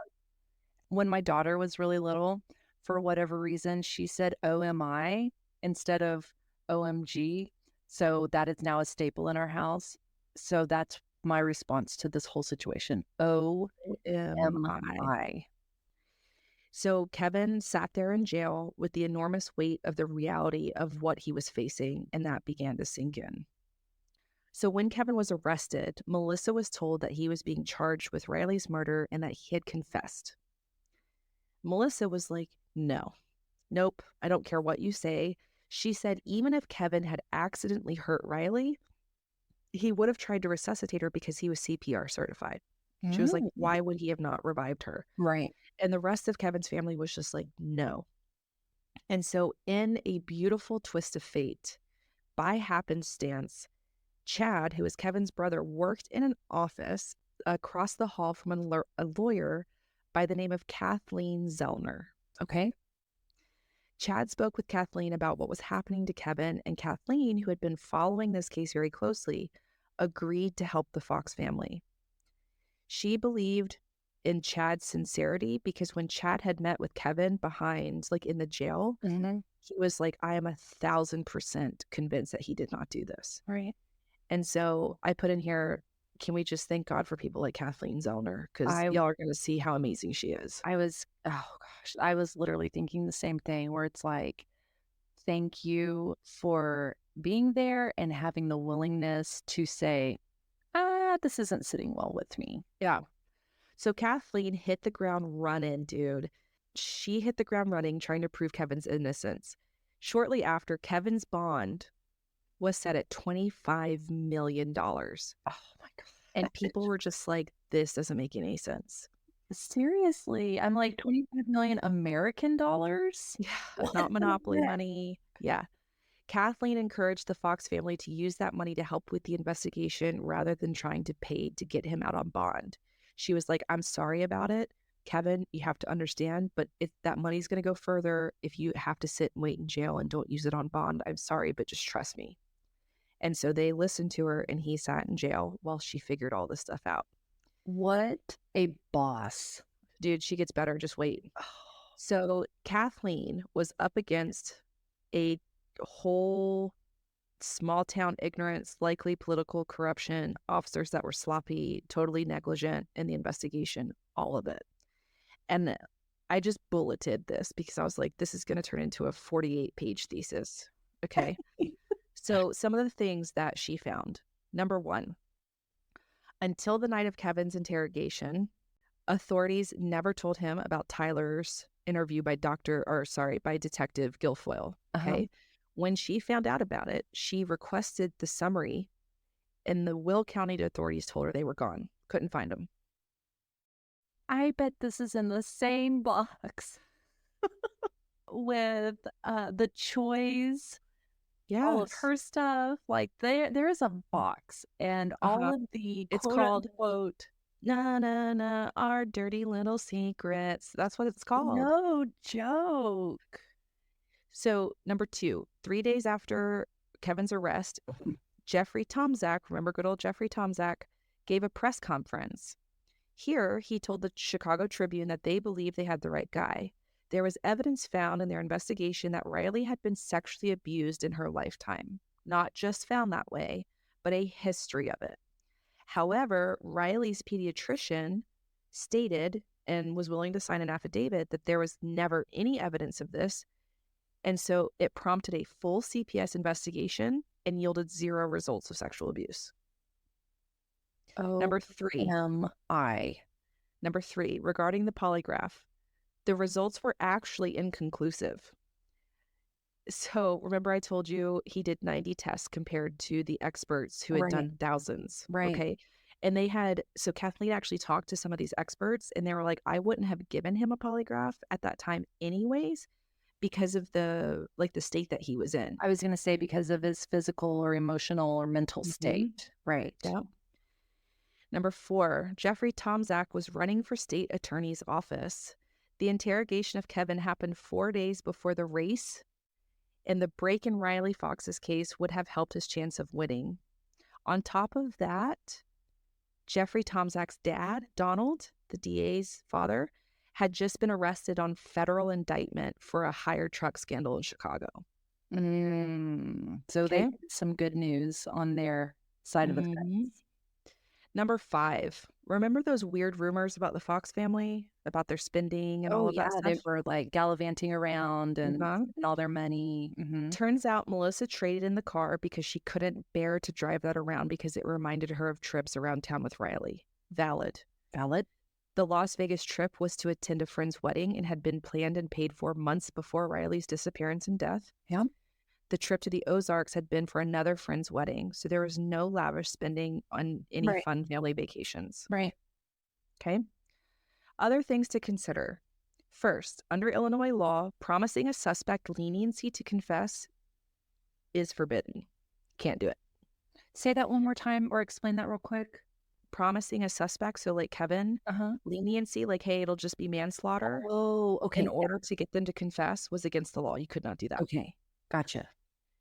when my daughter was really little, for whatever reason, she said OMI instead of OMG. So that is now a staple in our house. So that's my response to this whole situation. OMI. OMI. So Kevin sat there in jail with the enormous weight of the reality of what he was facing, and that began to sink in. So when Kevin was arrested, Melissa was told that he was being charged with Riley's murder and that he had confessed. Melissa was like, no, nope, I don't care what you say. She said even if Kevin had accidentally hurt Riley, he would have tried to resuscitate her because he was CPR certified. She was like, Mm. why would he have not revived her? Right. And the rest of Kevin's family was just like, no. And so, in a beautiful twist of fate, by happenstance, Chad, who is Kevin's brother, worked in an office across the hall from a lawyer by the name of Kathleen Zellner. Okay. Chad spoke with Kathleen about what was happening to Kevin, and Kathleen, who had been following this case very closely, agreed to help the Fox family. She believed in Chad's sincerity because when Chad had met with Kevin behind, like in the jail, Hmm. he was like, I am 1,000% convinced that he did not do this. Right. And so I put in here, can we just thank God for people like Kathleen Zellner? Because I y'all are going to see how amazing she is. I was, oh gosh, I was literally thinking the same thing where it's like, thank you for being there and having the willingness to say, this isn't sitting well with me. Yeah. So Kathleen hit the ground running, dude. She hit the ground running trying to prove Kevin's innocence. Shortly after, Kevin's bond was set at $25 million. Oh my And God. people were just like, this doesn't make any sense. Seriously, I'm like 25 million American dollars? Yeah, What not the monopoly heck? money. Yeah. Kathleen encouraged the Fox family to use that money to help with the investigation rather than trying to pay to get him out on bond. She was like, I'm sorry about it. Kevin, you have to understand, but if that money's going to go further, if you have to sit and wait in jail and don't use it on bond, I'm sorry, but just trust me. And so they listened to her and he sat in jail while she figured all this stuff out. What a boss. Dude, she gets better. Just wait. Oh, So Kathleen was up against a whole small town ignorance, likely political corruption, officers that were sloppy, totally negligent in the investigation, all of it. And I just bulleted this because I was like, this is going to turn into a 48-page thesis. Okay. So some of the things that she found. Number one, until the night of Kevin's interrogation, authorities never told him about Tyler's interview by Detective Guilfoyle. uh-huh. Okay. When she found out about it, she requested the summary, and the Will County authorities told her they were gone. Couldn't find them. I bet this is in the same box with the Choi's, all of Yes. her stuff. Like there is a box and all Uh-huh. of the It's quote called unquote Na Na Na Our Dirty Little Secrets. That's what it's called. no joke. So, number 2, 3 days after Kevin's arrest, Jeffrey Tomzak, remember good old Jeffrey Tomzak, gave a press conference. Here, he told the Chicago Tribune that they believed they had the right guy. There was evidence found in their investigation that Riley had been sexually abused in her lifetime. Not just found that way, but a history of it. However, Riley's pediatrician stated and was willing to sign an affidavit that there was never any evidence of this. And so it prompted a full CPS investigation and yielded 0 results of sexual abuse. Oh, Number 3. am I? Number 3, regarding the polygraph, the results were actually inconclusive. So remember I told you he did 90 tests compared to the experts who had Right, done thousands, right. okay? And they had, so Kathleen actually talked to some of these experts and they were like, I wouldn't have given him a polygraph at that time anyways because of the, like the state that he was in. I was gonna say because of his physical or emotional or mental Mhm. state. Right. Yeah. Number 4, Jeffrey Tomzak was running for state attorney's office. The interrogation of Kevin happened 4 days before the race, and the break in Riley Fox's case would have helped his chance of winning. On top of that, Jeffrey Tomzak's dad, Donald, the DA's father, had just been arrested on federal indictment for a hired truck scandal in Chicago. So they Okay. get some good news on their side of the hmm fence. Number 5, remember those weird rumors about the Fox family, about their spending and all Oh, of that yeah, they stuff? were, like, gallivanting around and Uh-huh. spending all their money. Mhm. Turns out Melissa traded in the car because she couldn't bear to drive that around because it reminded her of trips around town with Riley. Valid. Valid. The Las Vegas trip was to attend a friend's wedding and had been planned and paid for months before Riley's disappearance and death. Yeah. The trip to the Ozarks had been for another friend's wedding, so there was no lavish spending on any Right, fun family vacations. right. Okay? Other things to consider. First, under Illinois law, promising a suspect leniency to confess is forbidden. Can't do it. Say that one more time or explain that real quick. Promising a suspect, so like Kevin, Uh-huh. leniency, like, hey, it'll just be manslaughter, Oh, in okay, yeah, order to get them to confess was against the law. You could not do that. okay. Gotcha.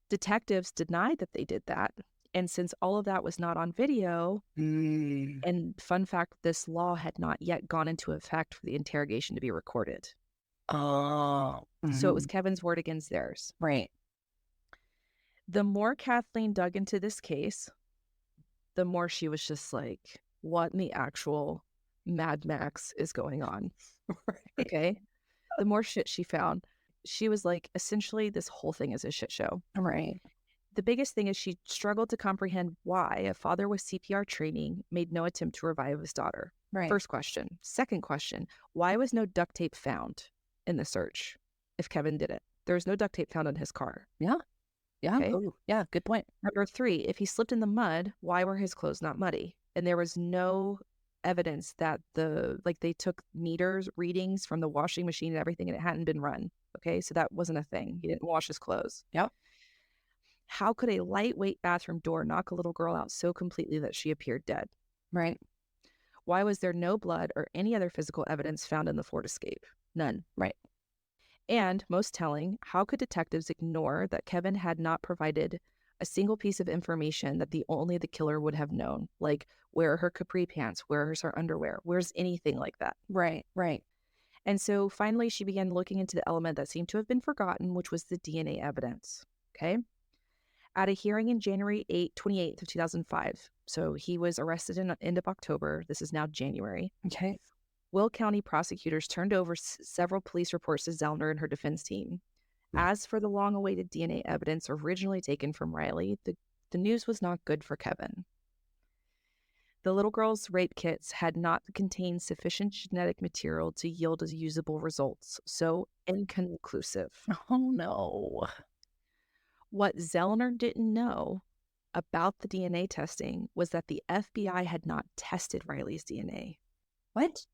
Detectives denied that they did that. And since all of that was not on video, Mm. and fun fact, this law had not yet gone into effect for the interrogation to be recorded. Oh, So it was mhm. Kevin's word against theirs. Right. The more Kathleen dug into this case, the more she was just like, what in the actual Mad Max is going on? Right. Okay. The more shit she found, she was like, essentially, this whole thing is a shit show. Right. The biggest thing is she struggled to comprehend why a father with CPR training made no attempt to revive his daughter. Right. First question. Second question, why was no duct tape found in the search if Kevin did it? There was no duct tape found in his car. Yeah. Yeah. Okay. Oh, yeah, good point. Number 3, if he slipped in the mud, why were his clothes not muddy? And there was no evidence that they took meters readings from the washing machine and everything, and it hadn't been run. Okay. So that wasn't a thing. He didn't wash his clothes. Yep. How could a lightweight bathroom door knock a little girl out so completely that she appeared dead? Right. Why was there no blood or any other physical evidence found in the Ford Escape? None. Right. And most telling, how could detectives ignore that Kevin had not provided a single piece of information that only the killer would have known? Like, where are her capri pants? Where's her underwear? Where's anything like that? Right. Right. And so finally, she began looking into the element that seemed to have been forgotten, which was the DNA evidence. Okay. At a hearing in January 28th of 2005, so he was arrested in the end of October. This is now January. Okay. Will County prosecutors turned over several police reports to Zellner and her defense team. As for the long-awaited DNA evidence originally taken from Riley, the news was not good for Kevin. The little girl's rape kits had not contained sufficient genetic material to yield as usable results, so inconclusive. Oh, no. What Zellner didn't know about the DNA testing was that the FBI had not tested Riley's DNA. What?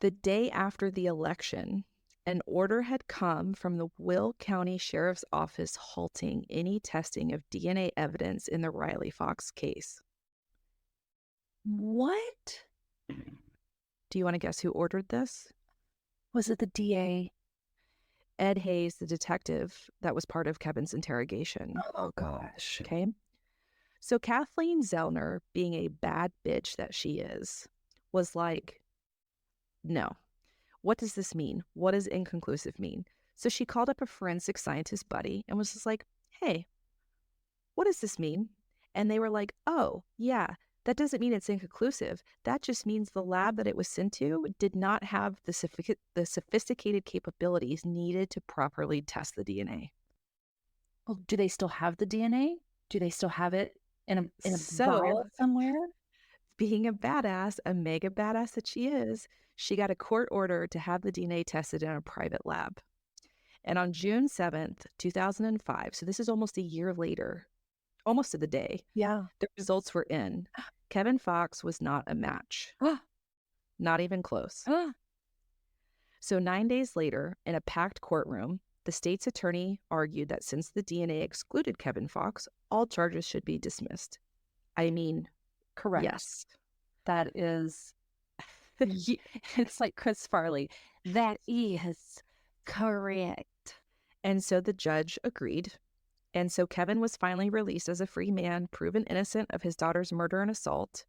The day after the election, an order had come from the Will County Sheriff's Office halting any testing of DNA evidence in the Riley Fox case. What? Do you want to guess who ordered this? Was it the DA? Ed Hayes, the detective that was part of Kevin's interrogation. Oh, gosh. Okay. So Kathleen Zellner, being a bad bitch that she is, was like, no. What does this mean? What does inconclusive mean? So she called up a forensic scientist buddy and was just like, hey, what does this mean? And they were like, oh, yeah, that doesn't mean it's inconclusive. That just means the lab that it was sent to did not have the sophisticated capabilities needed to properly test the DNA. Well, do they still have the DNA? Do they still have it in a So, vial somewhere? being a badass, a mega badass that she is, she got a court order to have the DNA tested in a private lab. And on June 7th, 2005, so this is almost a year later, almost to the day, Yeah. the results were in. Kevin Fox was not a match, Ah, not even close. ah. So 9 days later, in a packed courtroom, the state's attorney argued that since the DNA excluded Kevin Fox, all charges should be dismissed. I mean, Correct. yes. That is it's like Chris Farley. That is correct. And so the judge agreed. And so Kevin was finally released as a free man, proven innocent of his daughter's murder and assault.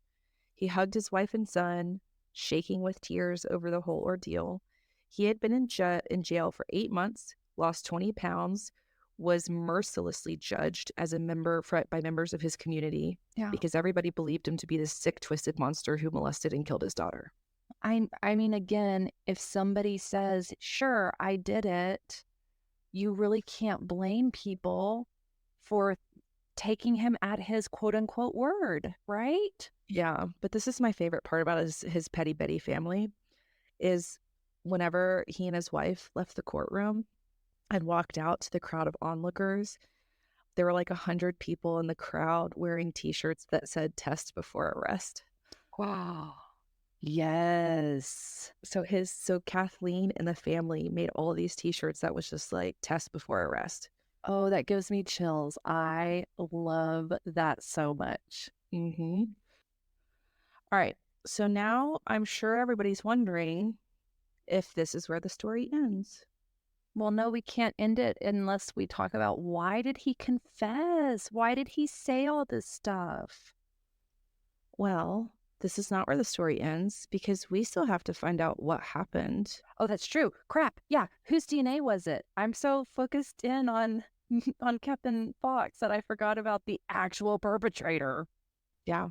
He hugged his wife and son, shaking with tears over the whole ordeal. He had been in jail for 8 months, lost 20 pounds, was mercilessly judged as a by members of his community Yeah. because everybody believed him to be this sick, twisted monster who molested and killed his daughter. I mean, again, if somebody says, sure, I did it, you really can't blame people for taking him at his quote unquote word, right? Yeah, but this is my favorite part about his Petty Betty family is whenever he and his wife left the courtroom and walked out to the crowd of onlookers, there were like 100 people in the crowd wearing T-shirts that said "Test before arrest." Wow. Yes. So Kathleen and the family made all these T-shirts that was just like "Test before arrest." Oh, that gives me chills. I love that so much. Mm-hmm. All right. So now I'm sure everybody's wondering if this is where the story ends. Well, no, we can't end it unless we talk about why did he confess? Why did he say all this stuff? Well, this is not where the story ends because we still have to find out what happened. Oh, that's true. Crap. Yeah. Whose DNA was it? I'm so focused in on on Captain Fox that I forgot about the actual perpetrator. Yeah.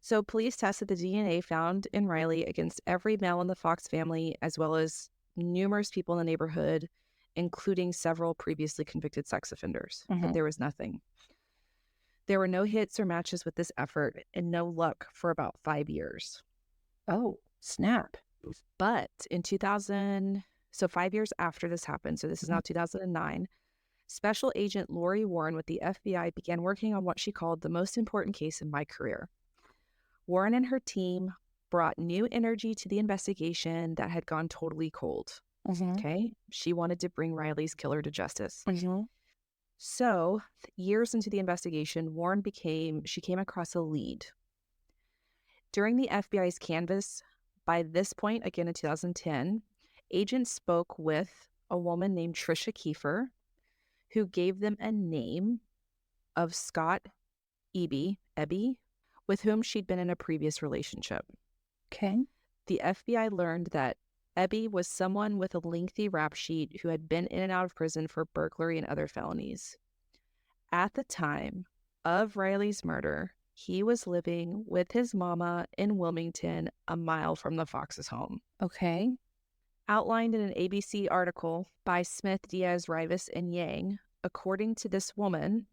So police tested the DNA found in Riley against every male in the Fox family, as well as numerous people in the neighborhood, including several previously convicted sex offenders. But Mhm. there was nothing. There were no hits or matches with this effort and no luck for about 5 years. Oh, snap. But in 2000, so 5 years after this happened, so this is Mhm. now 2009, Special Agent Lori Warren with the FBI began working on what she called the most important case in my career. Warren and her team brought new energy to the investigation that had gone totally cold. Mhm. Okay. She wanted to bring Riley's killer to justice. Mhm. So, years into the investigation, she came across a lead. During the FBI's canvass, by this point, again in 2010, agents spoke with a woman named Trisha Kiefer, who gave them a name of Scott Ebby, with whom she'd been in a previous relationship. Okay. The FBI learned that Ebby was someone with a lengthy rap sheet who had been in and out of prison for burglary and other felonies. At the time of Riley's murder, he was living with his mama in Wilmington, a mile from the Fox's home. Okay. Outlined in an ABC article by Smith, Diaz, Rivas, and Yang, according to this woman,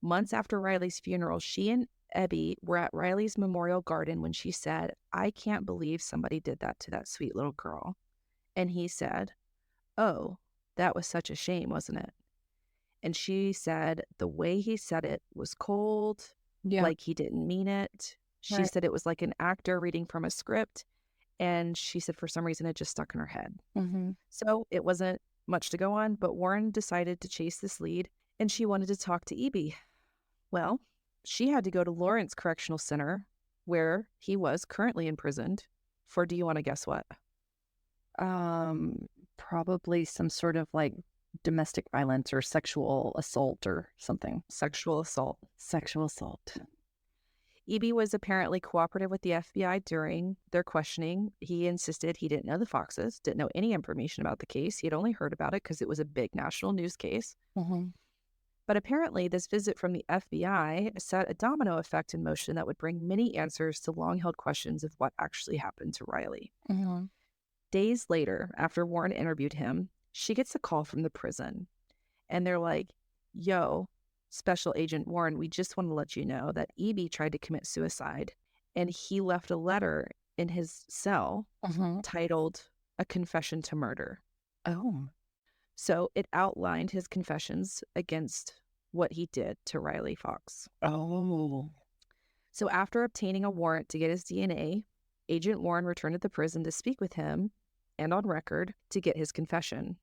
months after Riley's funeral, she and Ebby were at Riley's memorial garden when she said, "I can't believe somebody did that to that sweet little girl." And he said, "Oh, that was such a shame, wasn't it?" And she said the way he said it was cold, Yeah. like he didn't mean it. She Right. said it was like an actor reading from a script. And she said for some reason it just stuck in her head. Mhm. So it wasn't much to go on, but Warren decided to chase this lead and she wanted to talk to Eby. Well, she had to go to Lawrence Correctional Center, where he was currently imprisoned, for do you want to guess what? Um, Probably some sort of like domestic violence or sexual assault or something. Sexual assault. Sexual assault. EB was apparently cooperative with the FBI during their questioning. He insisted he didn't know the Foxes, didn't know any information about the case. He had only heard about it because it was a big national news case. Mm-hmm. But apparently, this visit from the FBI set a domino effect in motion that would bring many answers to long held questions of what actually happened to Riley. Mm-hmm. Days later, after Warren interviewed him, she gets a call from the prison. And they're like, yo, Special Agent Warren, we just want to let you know that EB tried to commit suicide. And he left a letter in his cell Mm-hmm. titled A Confession to Murder. Oh. So it outlined his confessions against what he did to Riley Fox. Oh. So after obtaining a warrant to get his DNA, Agent Warren returned to the prison to speak with him and on record to get his confession.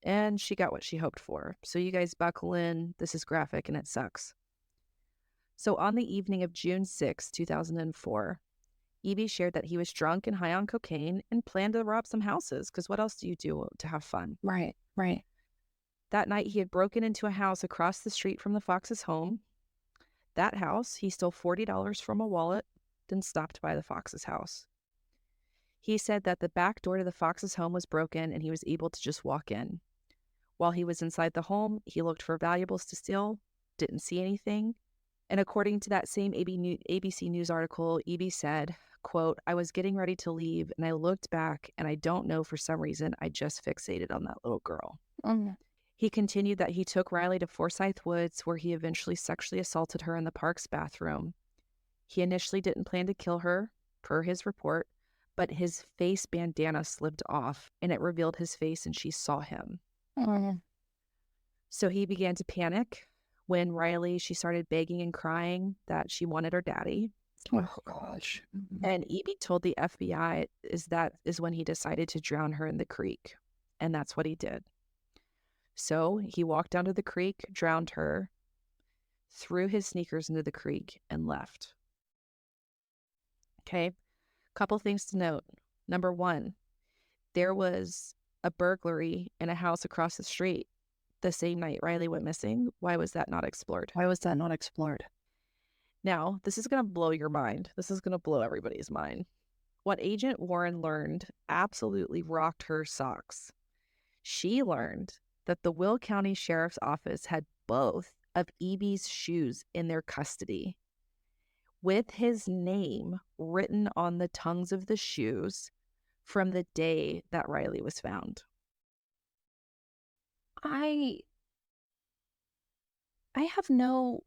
And she got what she hoped for. So you guys buckle in. This is graphic and it sucks. So on the evening of June 6, 2004, EB shared that he was drunk and high on cocaine and planned to rob some houses because what else do you do to have fun? Right. Right. That night, he had broken into a house across the street from the Fox's home. That house, he stole $40 from a wallet, then stopped by the Fox's house. He said that the back door to the Fox's home was broken and he was able to just walk in. While he was inside the home, he looked for valuables to steal, didn't see anything. And according to that same ABC News article, EB said, quote, I was getting ready to leave and I looked back and I don't know, for some reason, I just fixated on that little girl. Mm. He continued that he took Riley to Forsyth Woods, where he eventually sexually assaulted her in the park's bathroom. He initially didn't plan to kill her, per his report, but his face bandana slipped off and it revealed his face and she saw him. Mm. So he began to panic when she started begging and crying that she wanted her daddy. Oh, gosh. And EB told the FBI that is when he decided to drown her in the creek. And that's what he did. So he walked down to the creek, drowned her, threw his sneakers into the creek, and left. Okay, couple things to note. Number one, there was a burglary in a house across the street the same night Riley went missing. Why was that not explored? Why was that not explored? Now, this is going to blow your mind. This is going to blow everybody's mind. What Agent Warren learned absolutely rocked her socks. She learned that the Will County Sheriff's Office had both of EB's shoes in their custody, with his name written on the tongues of the shoes from the day that Riley was found. I have no...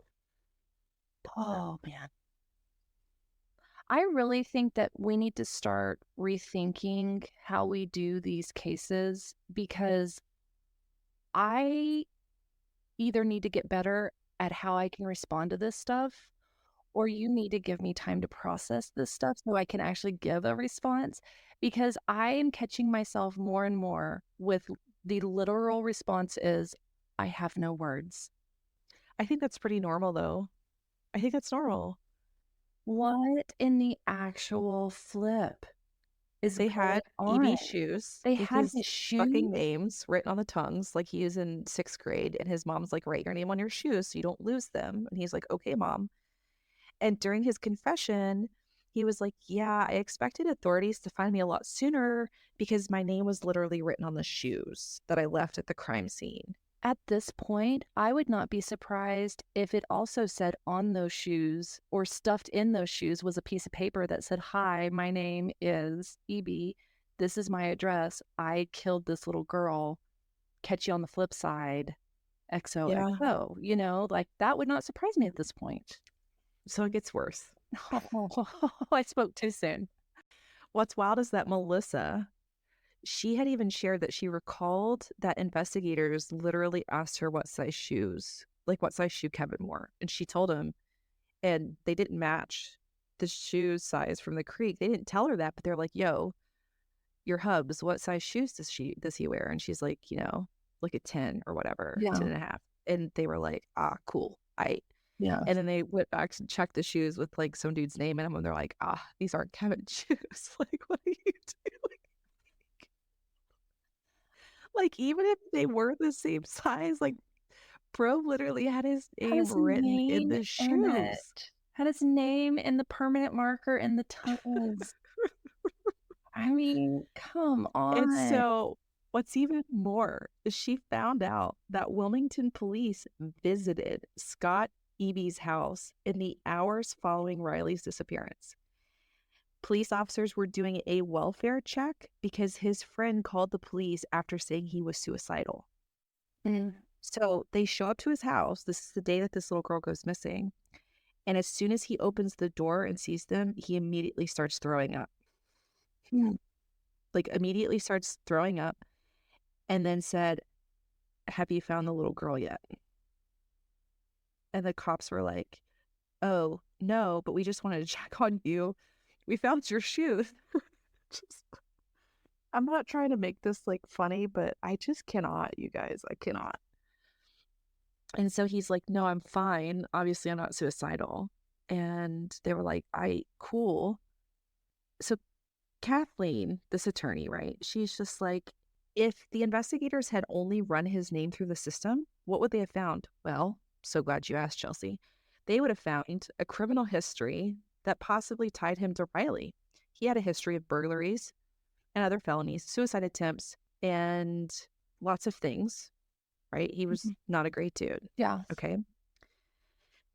Oh, man. I really think that we need to start rethinking how we do these cases because I either need to get better at how I can respond to this stuff, or you need to give me time to process this stuff so I can actually give a response, because I am catching myself more and more with the literal response is, I have no words. I think that's pretty normal, though. I think that's normal. What in the actual flip is They going had on? EB shoes They with had his his fucking shoes? names written on the tongues like he is in 6th grade, and his mom's like, write your name on your shoes so you don't lose them. And he's like, okay, Mom. And during his confession, he was like, yeah, I expected authorities to find me a lot sooner because my name was literally written on the shoes that I left at the crime scene. At this point, I would not be surprised if it also said on those shoes or stuffed in those shoes was a piece of paper that said, hi, my name is EB. This is my address. I killed this little girl. Catch you on the flip side. XOXO. You know, like that would not surprise me at this point. So it gets worse. Oh, I spoke too soon. What's wild is that Melissa, she had even shared that she recalled that investigators literally asked her what size shoes, like what size shoe Kevin wore. And she told him, and they didn't match the shoe size from the creek. They didn't tell her that, but they're like, yo, your hubs, what size shoes does he wear? And she's like, like a 10 or whatever, Yeah. 10 and a half. And they were like, cool. Yeah. And then they went back and checked the shoes with like some dude's name in them, and they're like, these aren't Kevin's shoes. Like, what are you doing? Like, even if they were the same size, like, bro literally had his Had name his written in name the in shoes. it. Had his name in the permanent marker in the toes. I mean, come And on. so, what's even more is she found out that Wilmington police visited Scott Eby's house in the hours following Riley's disappearance. Police officers were doing a welfare check because his friend called the police after saying he was suicidal. Mm. So they show up to his house. This is the day that this little girl goes missing. And as soon as he opens the door and sees them, he immediately starts throwing up. Mm. Like, immediately starts throwing up and then said, "Have you found the little girl yet?" And the cops were like, "Oh, no, but we just wanted to check on you. We found your shoes." Just, I'm not trying to make this like funny, but I just cannot, you guys. I cannot. And so he's like, "No, I'm fine. Obviously, I'm not suicidal." And they were like, cool." So Kathleen, this attorney, right? She's just like, if the investigators had only run his name through the system, what would they have found? Well, so glad you asked, Chelsea. They would have found a criminal history that possibly tied him to Riley. He had a history of burglaries and other felonies, suicide attempts, and lots of things, right? He was Mhm. not a great dude. Yeah. Okay.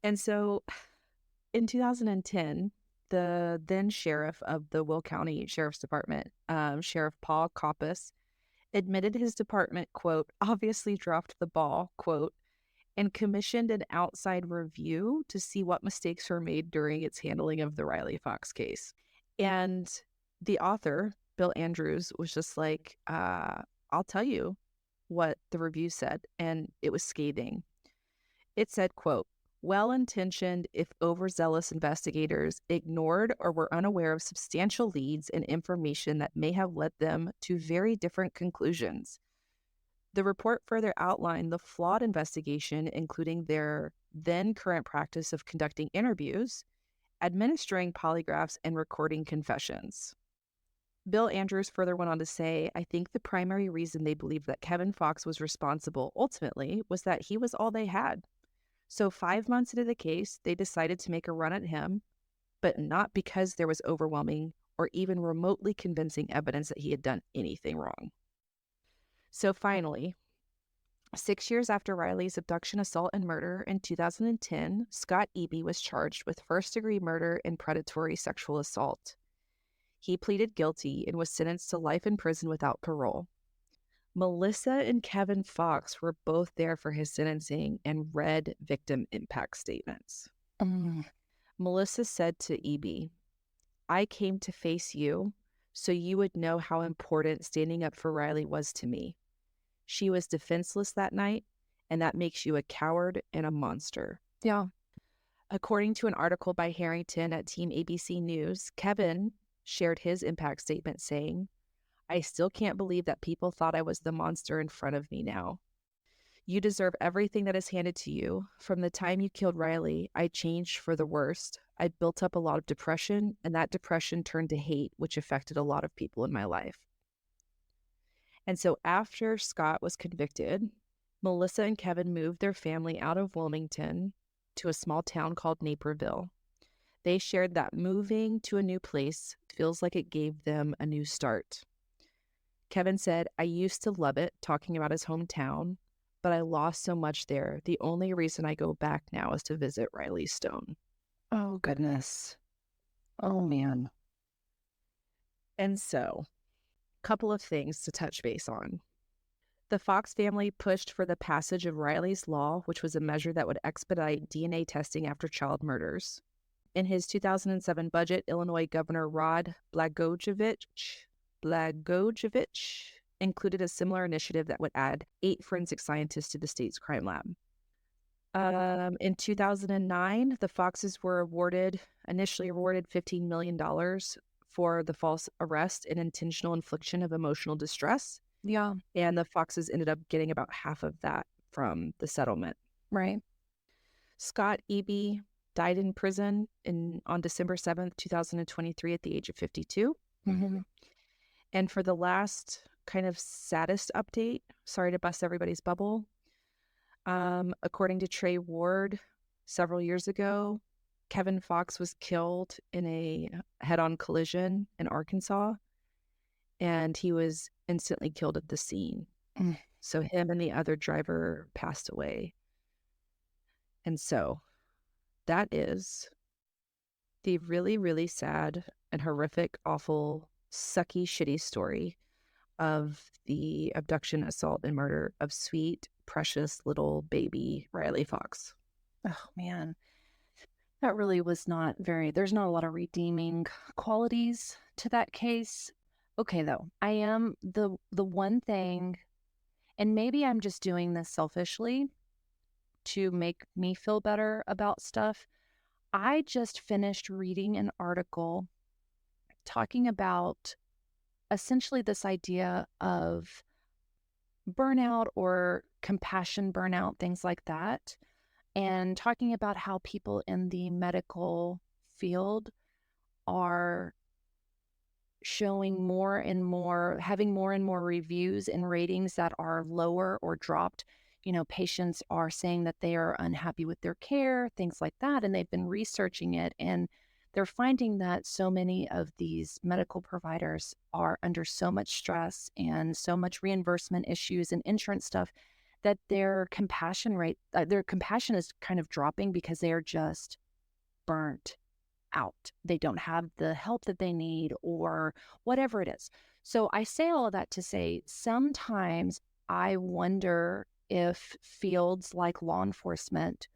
And so in 2010, the then sheriff of the Will County Sheriff's Department, Sheriff Paul Koppus, admitted his department, quote, obviously dropped the ball, quote, and commissioned an outside review to see what mistakes were made during its handling of the Riley Fox case. And the author, Bill Andrews, was just like, I'll tell you what the review said. And it was scathing. It said, quote, well-intentioned, if overzealous investigators ignored or were unaware of substantial leads and information that may have led them to very different conclusions. The report further outlined the flawed investigation, including their then current practice of conducting interviews, administering polygraphs, and recording confessions. Bill Andrews further went on to say, I think the primary reason they believed that Kevin Fox was responsible ultimately was that he was all they had. So 5 months into the case, they decided to make a run at him, but not because there was overwhelming or even remotely convincing evidence that he had done anything wrong. So finally, 6 years after Riley's abduction, assault, and murder in 2010, Scott Eby was charged with first-degree murder and predatory sexual assault. He pleaded guilty and was sentenced to life in prison without parole. Melissa and Kevin Fox were both there for his sentencing and read victim impact statements. Mm. Melissa said to Eby, I came to face you so you would know how important standing up for Riley was to me. She was defenseless that night, and that makes you a coward and a monster. Yeah. According to an article by Harrington at Team ABC News, Kevin shared his impact statement saying, I still can't believe that people thought I was the monster in front of me now. You deserve everything that is handed to you. From the time you killed Riley, I changed for the worst. I built up a lot of depression, and that depression turned to hate, which affected a lot of people in my life. And so after Scott was convicted, Melissa and Kevin moved their family out of Wilmington to a small town called Naperville. They shared that moving to a new place feels like it gave them a new start. Kevin said, I used to love it, talking about his hometown, but I lost so much there. The only reason I go back now is to visit Riley Stone. Oh, goodness. Oh, man. And so, a couple of things to touch base on. The Fox family pushed for the passage of Riley's Law, which was a measure that would expedite DNA testing after child murders. In his 2007 budget, Illinois Governor Rod Blagojevich included a similar initiative that would add 8 forensic scientists to the state's crime lab. In 2009, the Foxes were initially awarded $15 million for the false arrest and intentional infliction of emotional distress. Yeah. And the Foxes ended up getting about half of that from the settlement. Right. Scott Eby died in prison on December 7th, 2023 at the age of 52. Mm-hmm. And for the last kind of saddest update. Sorry to bust everybody's bubble. According to Trey Ward, several years ago, Kevin Fox was killed in a head-on collision in Arkansas, and he was instantly killed at the scene. Mm. So him and the other driver passed away. And so that is the really, really sad and horrific, awful, sucky, shitty story of the abduction, assault, and murder of sweet, precious little baby Riley Fox. Oh, man. That really was not very there's not a lot of redeeming qualities to that case. Okay, though, I am the one thing, and maybe I'm just doing this selfishly to make me feel better about stuff. I just finished reading an article talking about essentially this idea of burnout or compassion burnout, things like that, and talking about how people in the medical field are showing more and more, having more and more reviews and ratings that are lower or dropped. Patients are saying that they are unhappy with their care, things like that. And they've been researching it. And they're finding that so many of these medical providers are under so much stress and so much reimbursement issues and insurance stuff that their compassion is kind of dropping because they are just burnt out. They don't have the help that they need or whatever it is. So I say all of that to say sometimes I wonder if fields like law enforcement,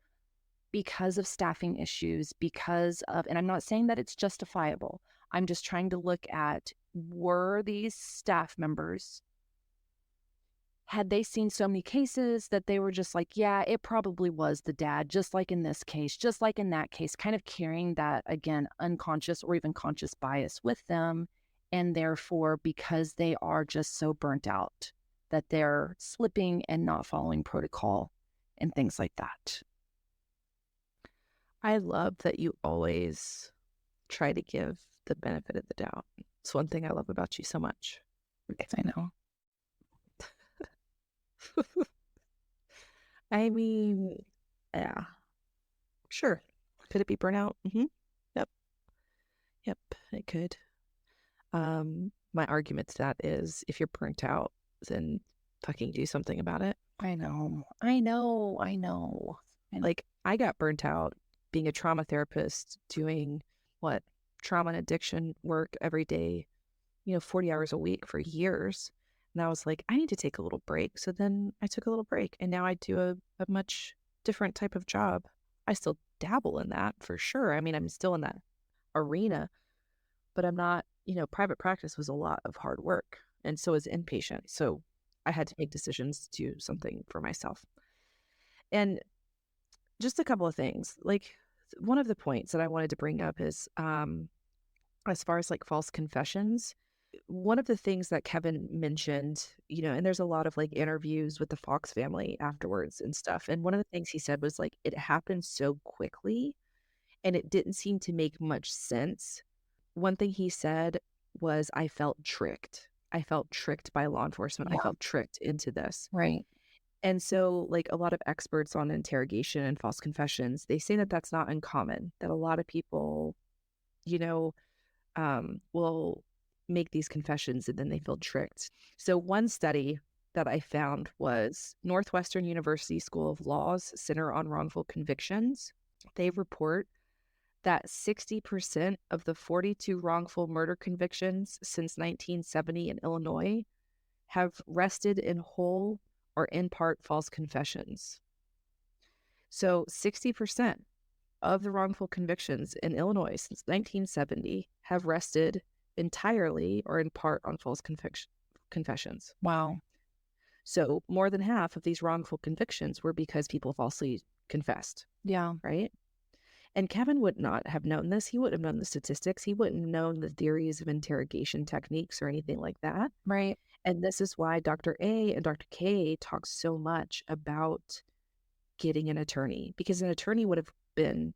because of staffing issues, and I'm not saying that it's justifiable, I'm just trying to look at, were these staff members, had they seen so many cases that they were just like, yeah, it probably was the dad, just like in this case, just like in that case, kind of carrying that, again, unconscious or even conscious bias with them. And therefore, because they are just so burnt out, that they're slipping and not following protocol and things like that. I love that you always try to give the benefit of the doubt. It's one thing I love about you so much. I know. I mean, yeah, sure. Could it be burnout? Yep. Yep, it could. My argument to that is if you're burnt out, then fucking do something about it. I know. I know. I know. Like, I got burnt out being a trauma therapist, doing what? Trauma and addiction work every day, 40 hours a week for years. And I was like, I need to take a little break. So then I took a little break, and now I do a much different type of job. I still dabble in that for sure. I mean, I'm still in that arena, but I'm not, private practice was a lot of hard work, and so is inpatient. So I had to make decisions to do something for myself. And just a couple of things. Like, one of the points that I wanted to bring up is, as far as like false confessions, one of the things that Kevin mentioned, and there's a lot of like interviews with the Fox family afterwards and stuff. And one of the things he said was like, it happened so quickly and it didn't seem to make much sense. One thing he said was, I felt tricked. I felt tricked by law enforcement. I Yeah. felt tricked into this. Right. And so, like, a lot of experts on interrogation and false confessions, they say that that's not uncommon, that a lot of people, you know, will make these confessions and then they feel tricked. So one study that I found was Northwestern University School of Law's Center on Wrongful Convictions. They report that 60% of the 42 wrongful murder convictions since 1970 in Illinois have rested in whole or in part false confessions. So 60% of the wrongful convictions in Illinois since 1970 have rested entirely or in part on false confessions. Wow. So more than half of these wrongful convictions were because people falsely confessed, Yeah. right? And Kevin would not have known this. He wouldn't have known the statistics. He wouldn't have known the theories of interrogation techniques or anything like that. Right. And this is why Dr. A and Dr. K talk so much about getting an attorney, because an attorney would have been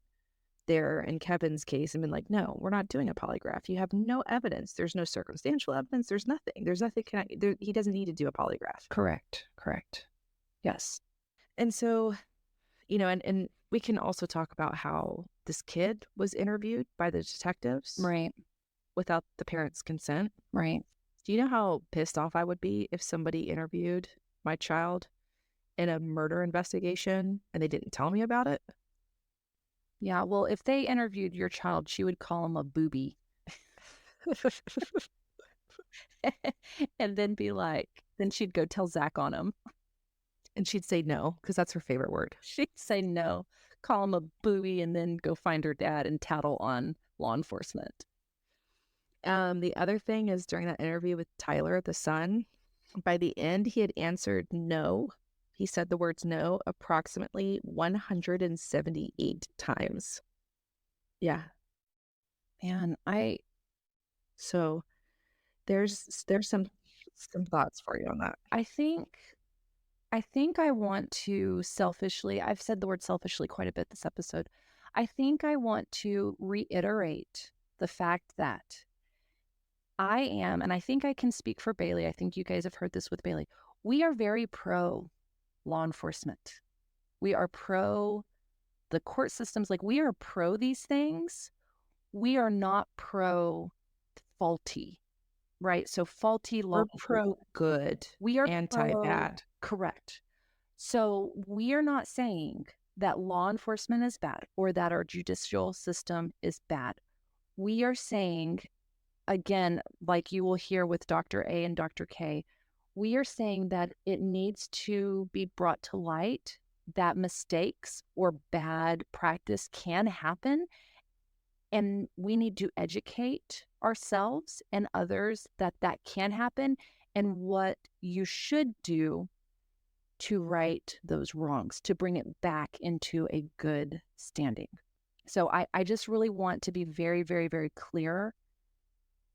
there in Kevin's case and been like, no, we're not doing a polygraph. You have no evidence. There's no circumstantial evidence. There's nothing. There's nothing. He doesn't need to do a polygraph. Correct. Correct. Yes. And so, and we can also talk about how this kid was interviewed by the detectives Right. without the parents' consent. Right. Do you know how pissed off I would be if somebody interviewed my child in a murder investigation and they didn't tell me about it? Yeah. Well, if they interviewed your child, she would call him a booby and then be like, then she'd go tell Zach on him. And she'd say no, because that's her favorite word. She'd say no, call him a booby, and then go find her dad and tattle on law enforcement. The other thing is during that interview with Tyler, the son, by the end, he had answered no. He said the words no approximately 178 times. Yeah. And So there's some thoughts for you on that. I think I want to selfishly, I've said the word selfishly quite a bit this episode. I think I want to reiterate the fact that I am, and I think I can speak for Bailey. I think you guys have heard this with Bailey. We are very pro law enforcement. We are pro the court systems. Like, we are pro these things. We are not pro faulty, right? So faulty law. We're pro good, We are anti bad. Correct. So we are not saying that law enforcement is bad or that our judicial system is bad. We are saying, again, like you will hear with Dr. A and Dr. K, we are saying that it needs to be brought to light that mistakes or bad practice can happen. And we need to educate ourselves and others that can happen and what you should do to right those wrongs, to bring it back into a good standing. So I just really want to be very, very, very clear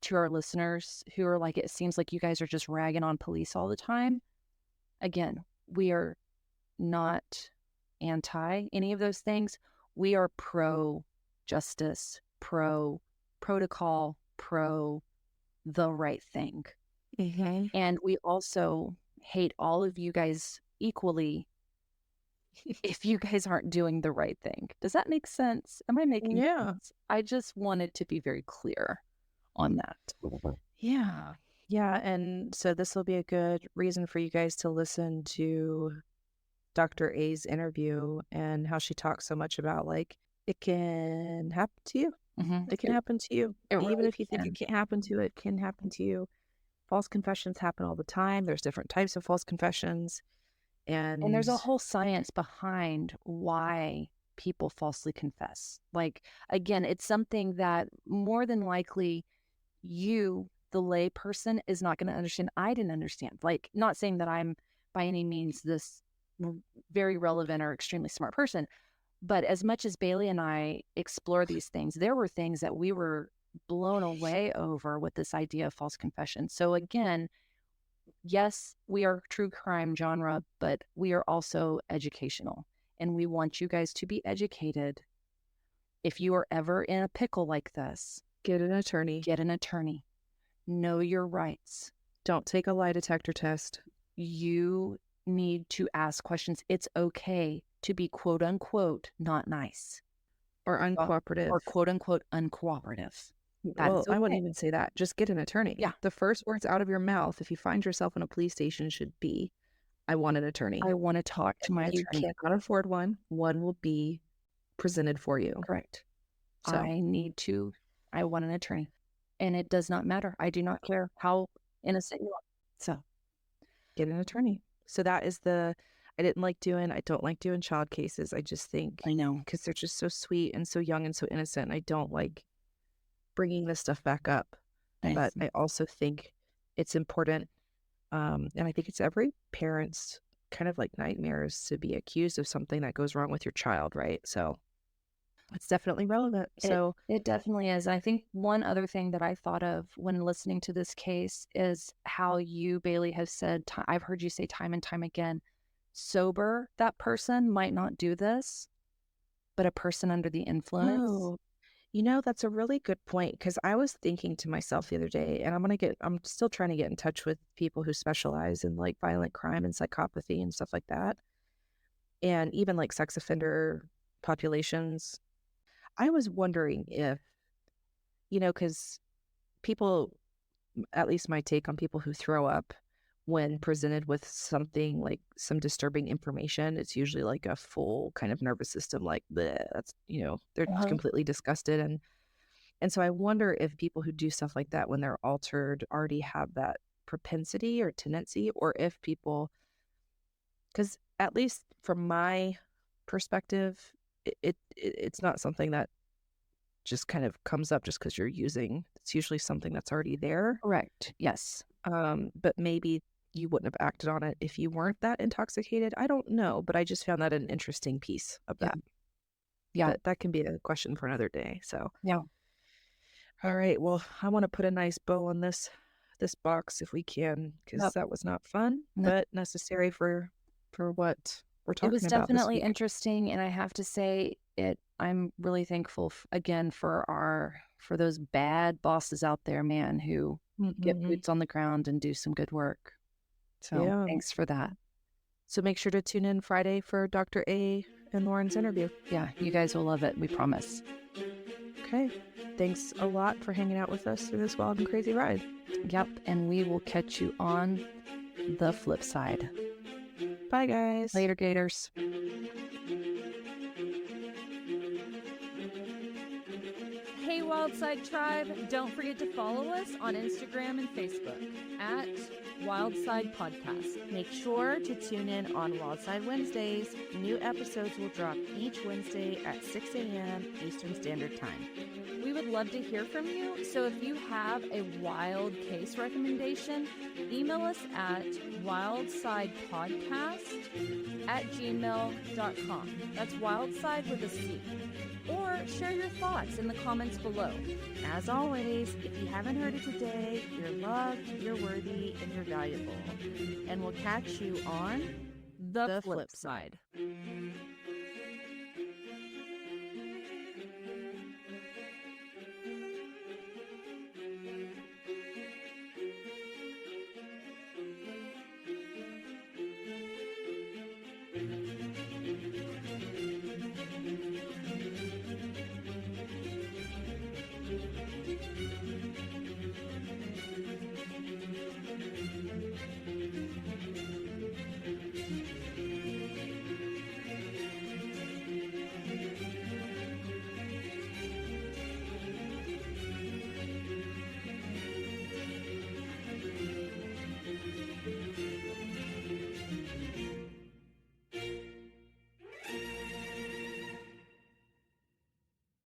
to our listeners who are like, it seems like you guys are just ragging on police all the time. Again, we are not anti any of those things. We are pro justice, pro protocol, pro the right thing. Mm-hmm. And we also hate all of you guys equally if you guys aren't doing the right thing. Does that make sense? Am I making sense? I just wanted to be very clear on that. Yeah. Yeah. And so this will be a good reason for you guys to listen to Dr. A's interview and how she talks so much about like, it can happen to you. Mm-hmm. It can happen to you. Even really if you think it can't happen to you, it can happen to you. False confessions happen all the time. There's different types of false confessions. And there's a whole science behind why people falsely confess. Like, again, it's something that more than likely you, the lay person, is not going to understand. I didn't understand. Like, not saying that I'm by any means this very relevant or extremely smart person, but as much as Bailey and I explore these things, there were things that we were blown away over with this idea of false confession. So again, yes, we are true crime genre, but we are also educational, and we want you guys to be educated. If you are ever in a pickle like this, get an attorney. Get an attorney. Know your rights. Don't take a lie detector test. You need to ask questions. It's okay to be quote unquote not nice or uncooperative or quote unquote uncooperative. Well, I wouldn't even say that. Just get an attorney. Yeah. The first words out of your mouth, if you find yourself in a police station, should be, I want an attorney. I want to talk to my attorney. You cannot afford one. One will be presented for you. Correct. So I want an attorney. And it does not matter. I do not care how innocent you are. So get an attorney. So that is I don't like doing child cases. I just think, I know, because they're just so sweet and so young and so innocent. And I don't like bringing this stuff back up. But I also think it's important. And I think it's every parent's kind of like nightmares to be accused of something that goes wrong with your child, right? So it's definitely relevant. So it definitely is. I think one other thing that I thought of when listening to this case is how you, Bailey, have said, I've heard you say time and time again, sober, that person might not do this. but a person under the influence. Oh, that's a really good point because I was thinking to myself the other day, and I'm still trying to get in touch with people who specialize in like violent crime and psychopathy and stuff like that, and even like sex offender populations. I was wondering if, because people, at least my take on people who throw up when presented with something like some disturbing information, it's usually like a full kind of nervous system, like that's, they're Uh-huh. completely disgusted. And so I wonder if people who do stuff like that when they're altered already have that propensity or tendency, or if people, because at least from my perspective, it's not something that just kind of comes up just because you're using. It's usually something that's already there. Correct. Yes. But maybe you wouldn't have acted on it if you weren't that intoxicated. I don't know, but I just found that an interesting piece of Yeah. that. Yeah. But that can be a question for another day. So, Yeah. all right. Well, I want to put a nice bow on this box if we can, because Yep. that was not fun, No, but necessary for what we're it was talking about this definitely week. interesting, and I have to say I'm really thankful again for those bad bosses out there, man, who get Hmm. boots on the ground and do some good work. So Yeah. thanks for that. So make sure to tune in Friday for Dr. A and Lauren's interview. Yeah, you guys will love it. We promise. Okay. Thanks a lot for hanging out with us through this wild and crazy ride. Yep, and we will catch you on the flip side. Bye, guys. Later, Gators. Hey, Wildside Tribe, don't forget to follow us on Instagram and Facebook at Wildside Podcast. Make sure to tune in on Wildside Wednesdays. New episodes will drop each Wednesday at 6 a.m. Eastern Standard Time. We would love to hear from you, so if you have a wild case recommendation, email us at wildsidepodcast@gmail.com. That's wildside with a C. Or share your thoughts in the comments below. As always, if you haven't heard it today, you're loved, you're worthy, and you're valuable. And we'll catch you on The flip side.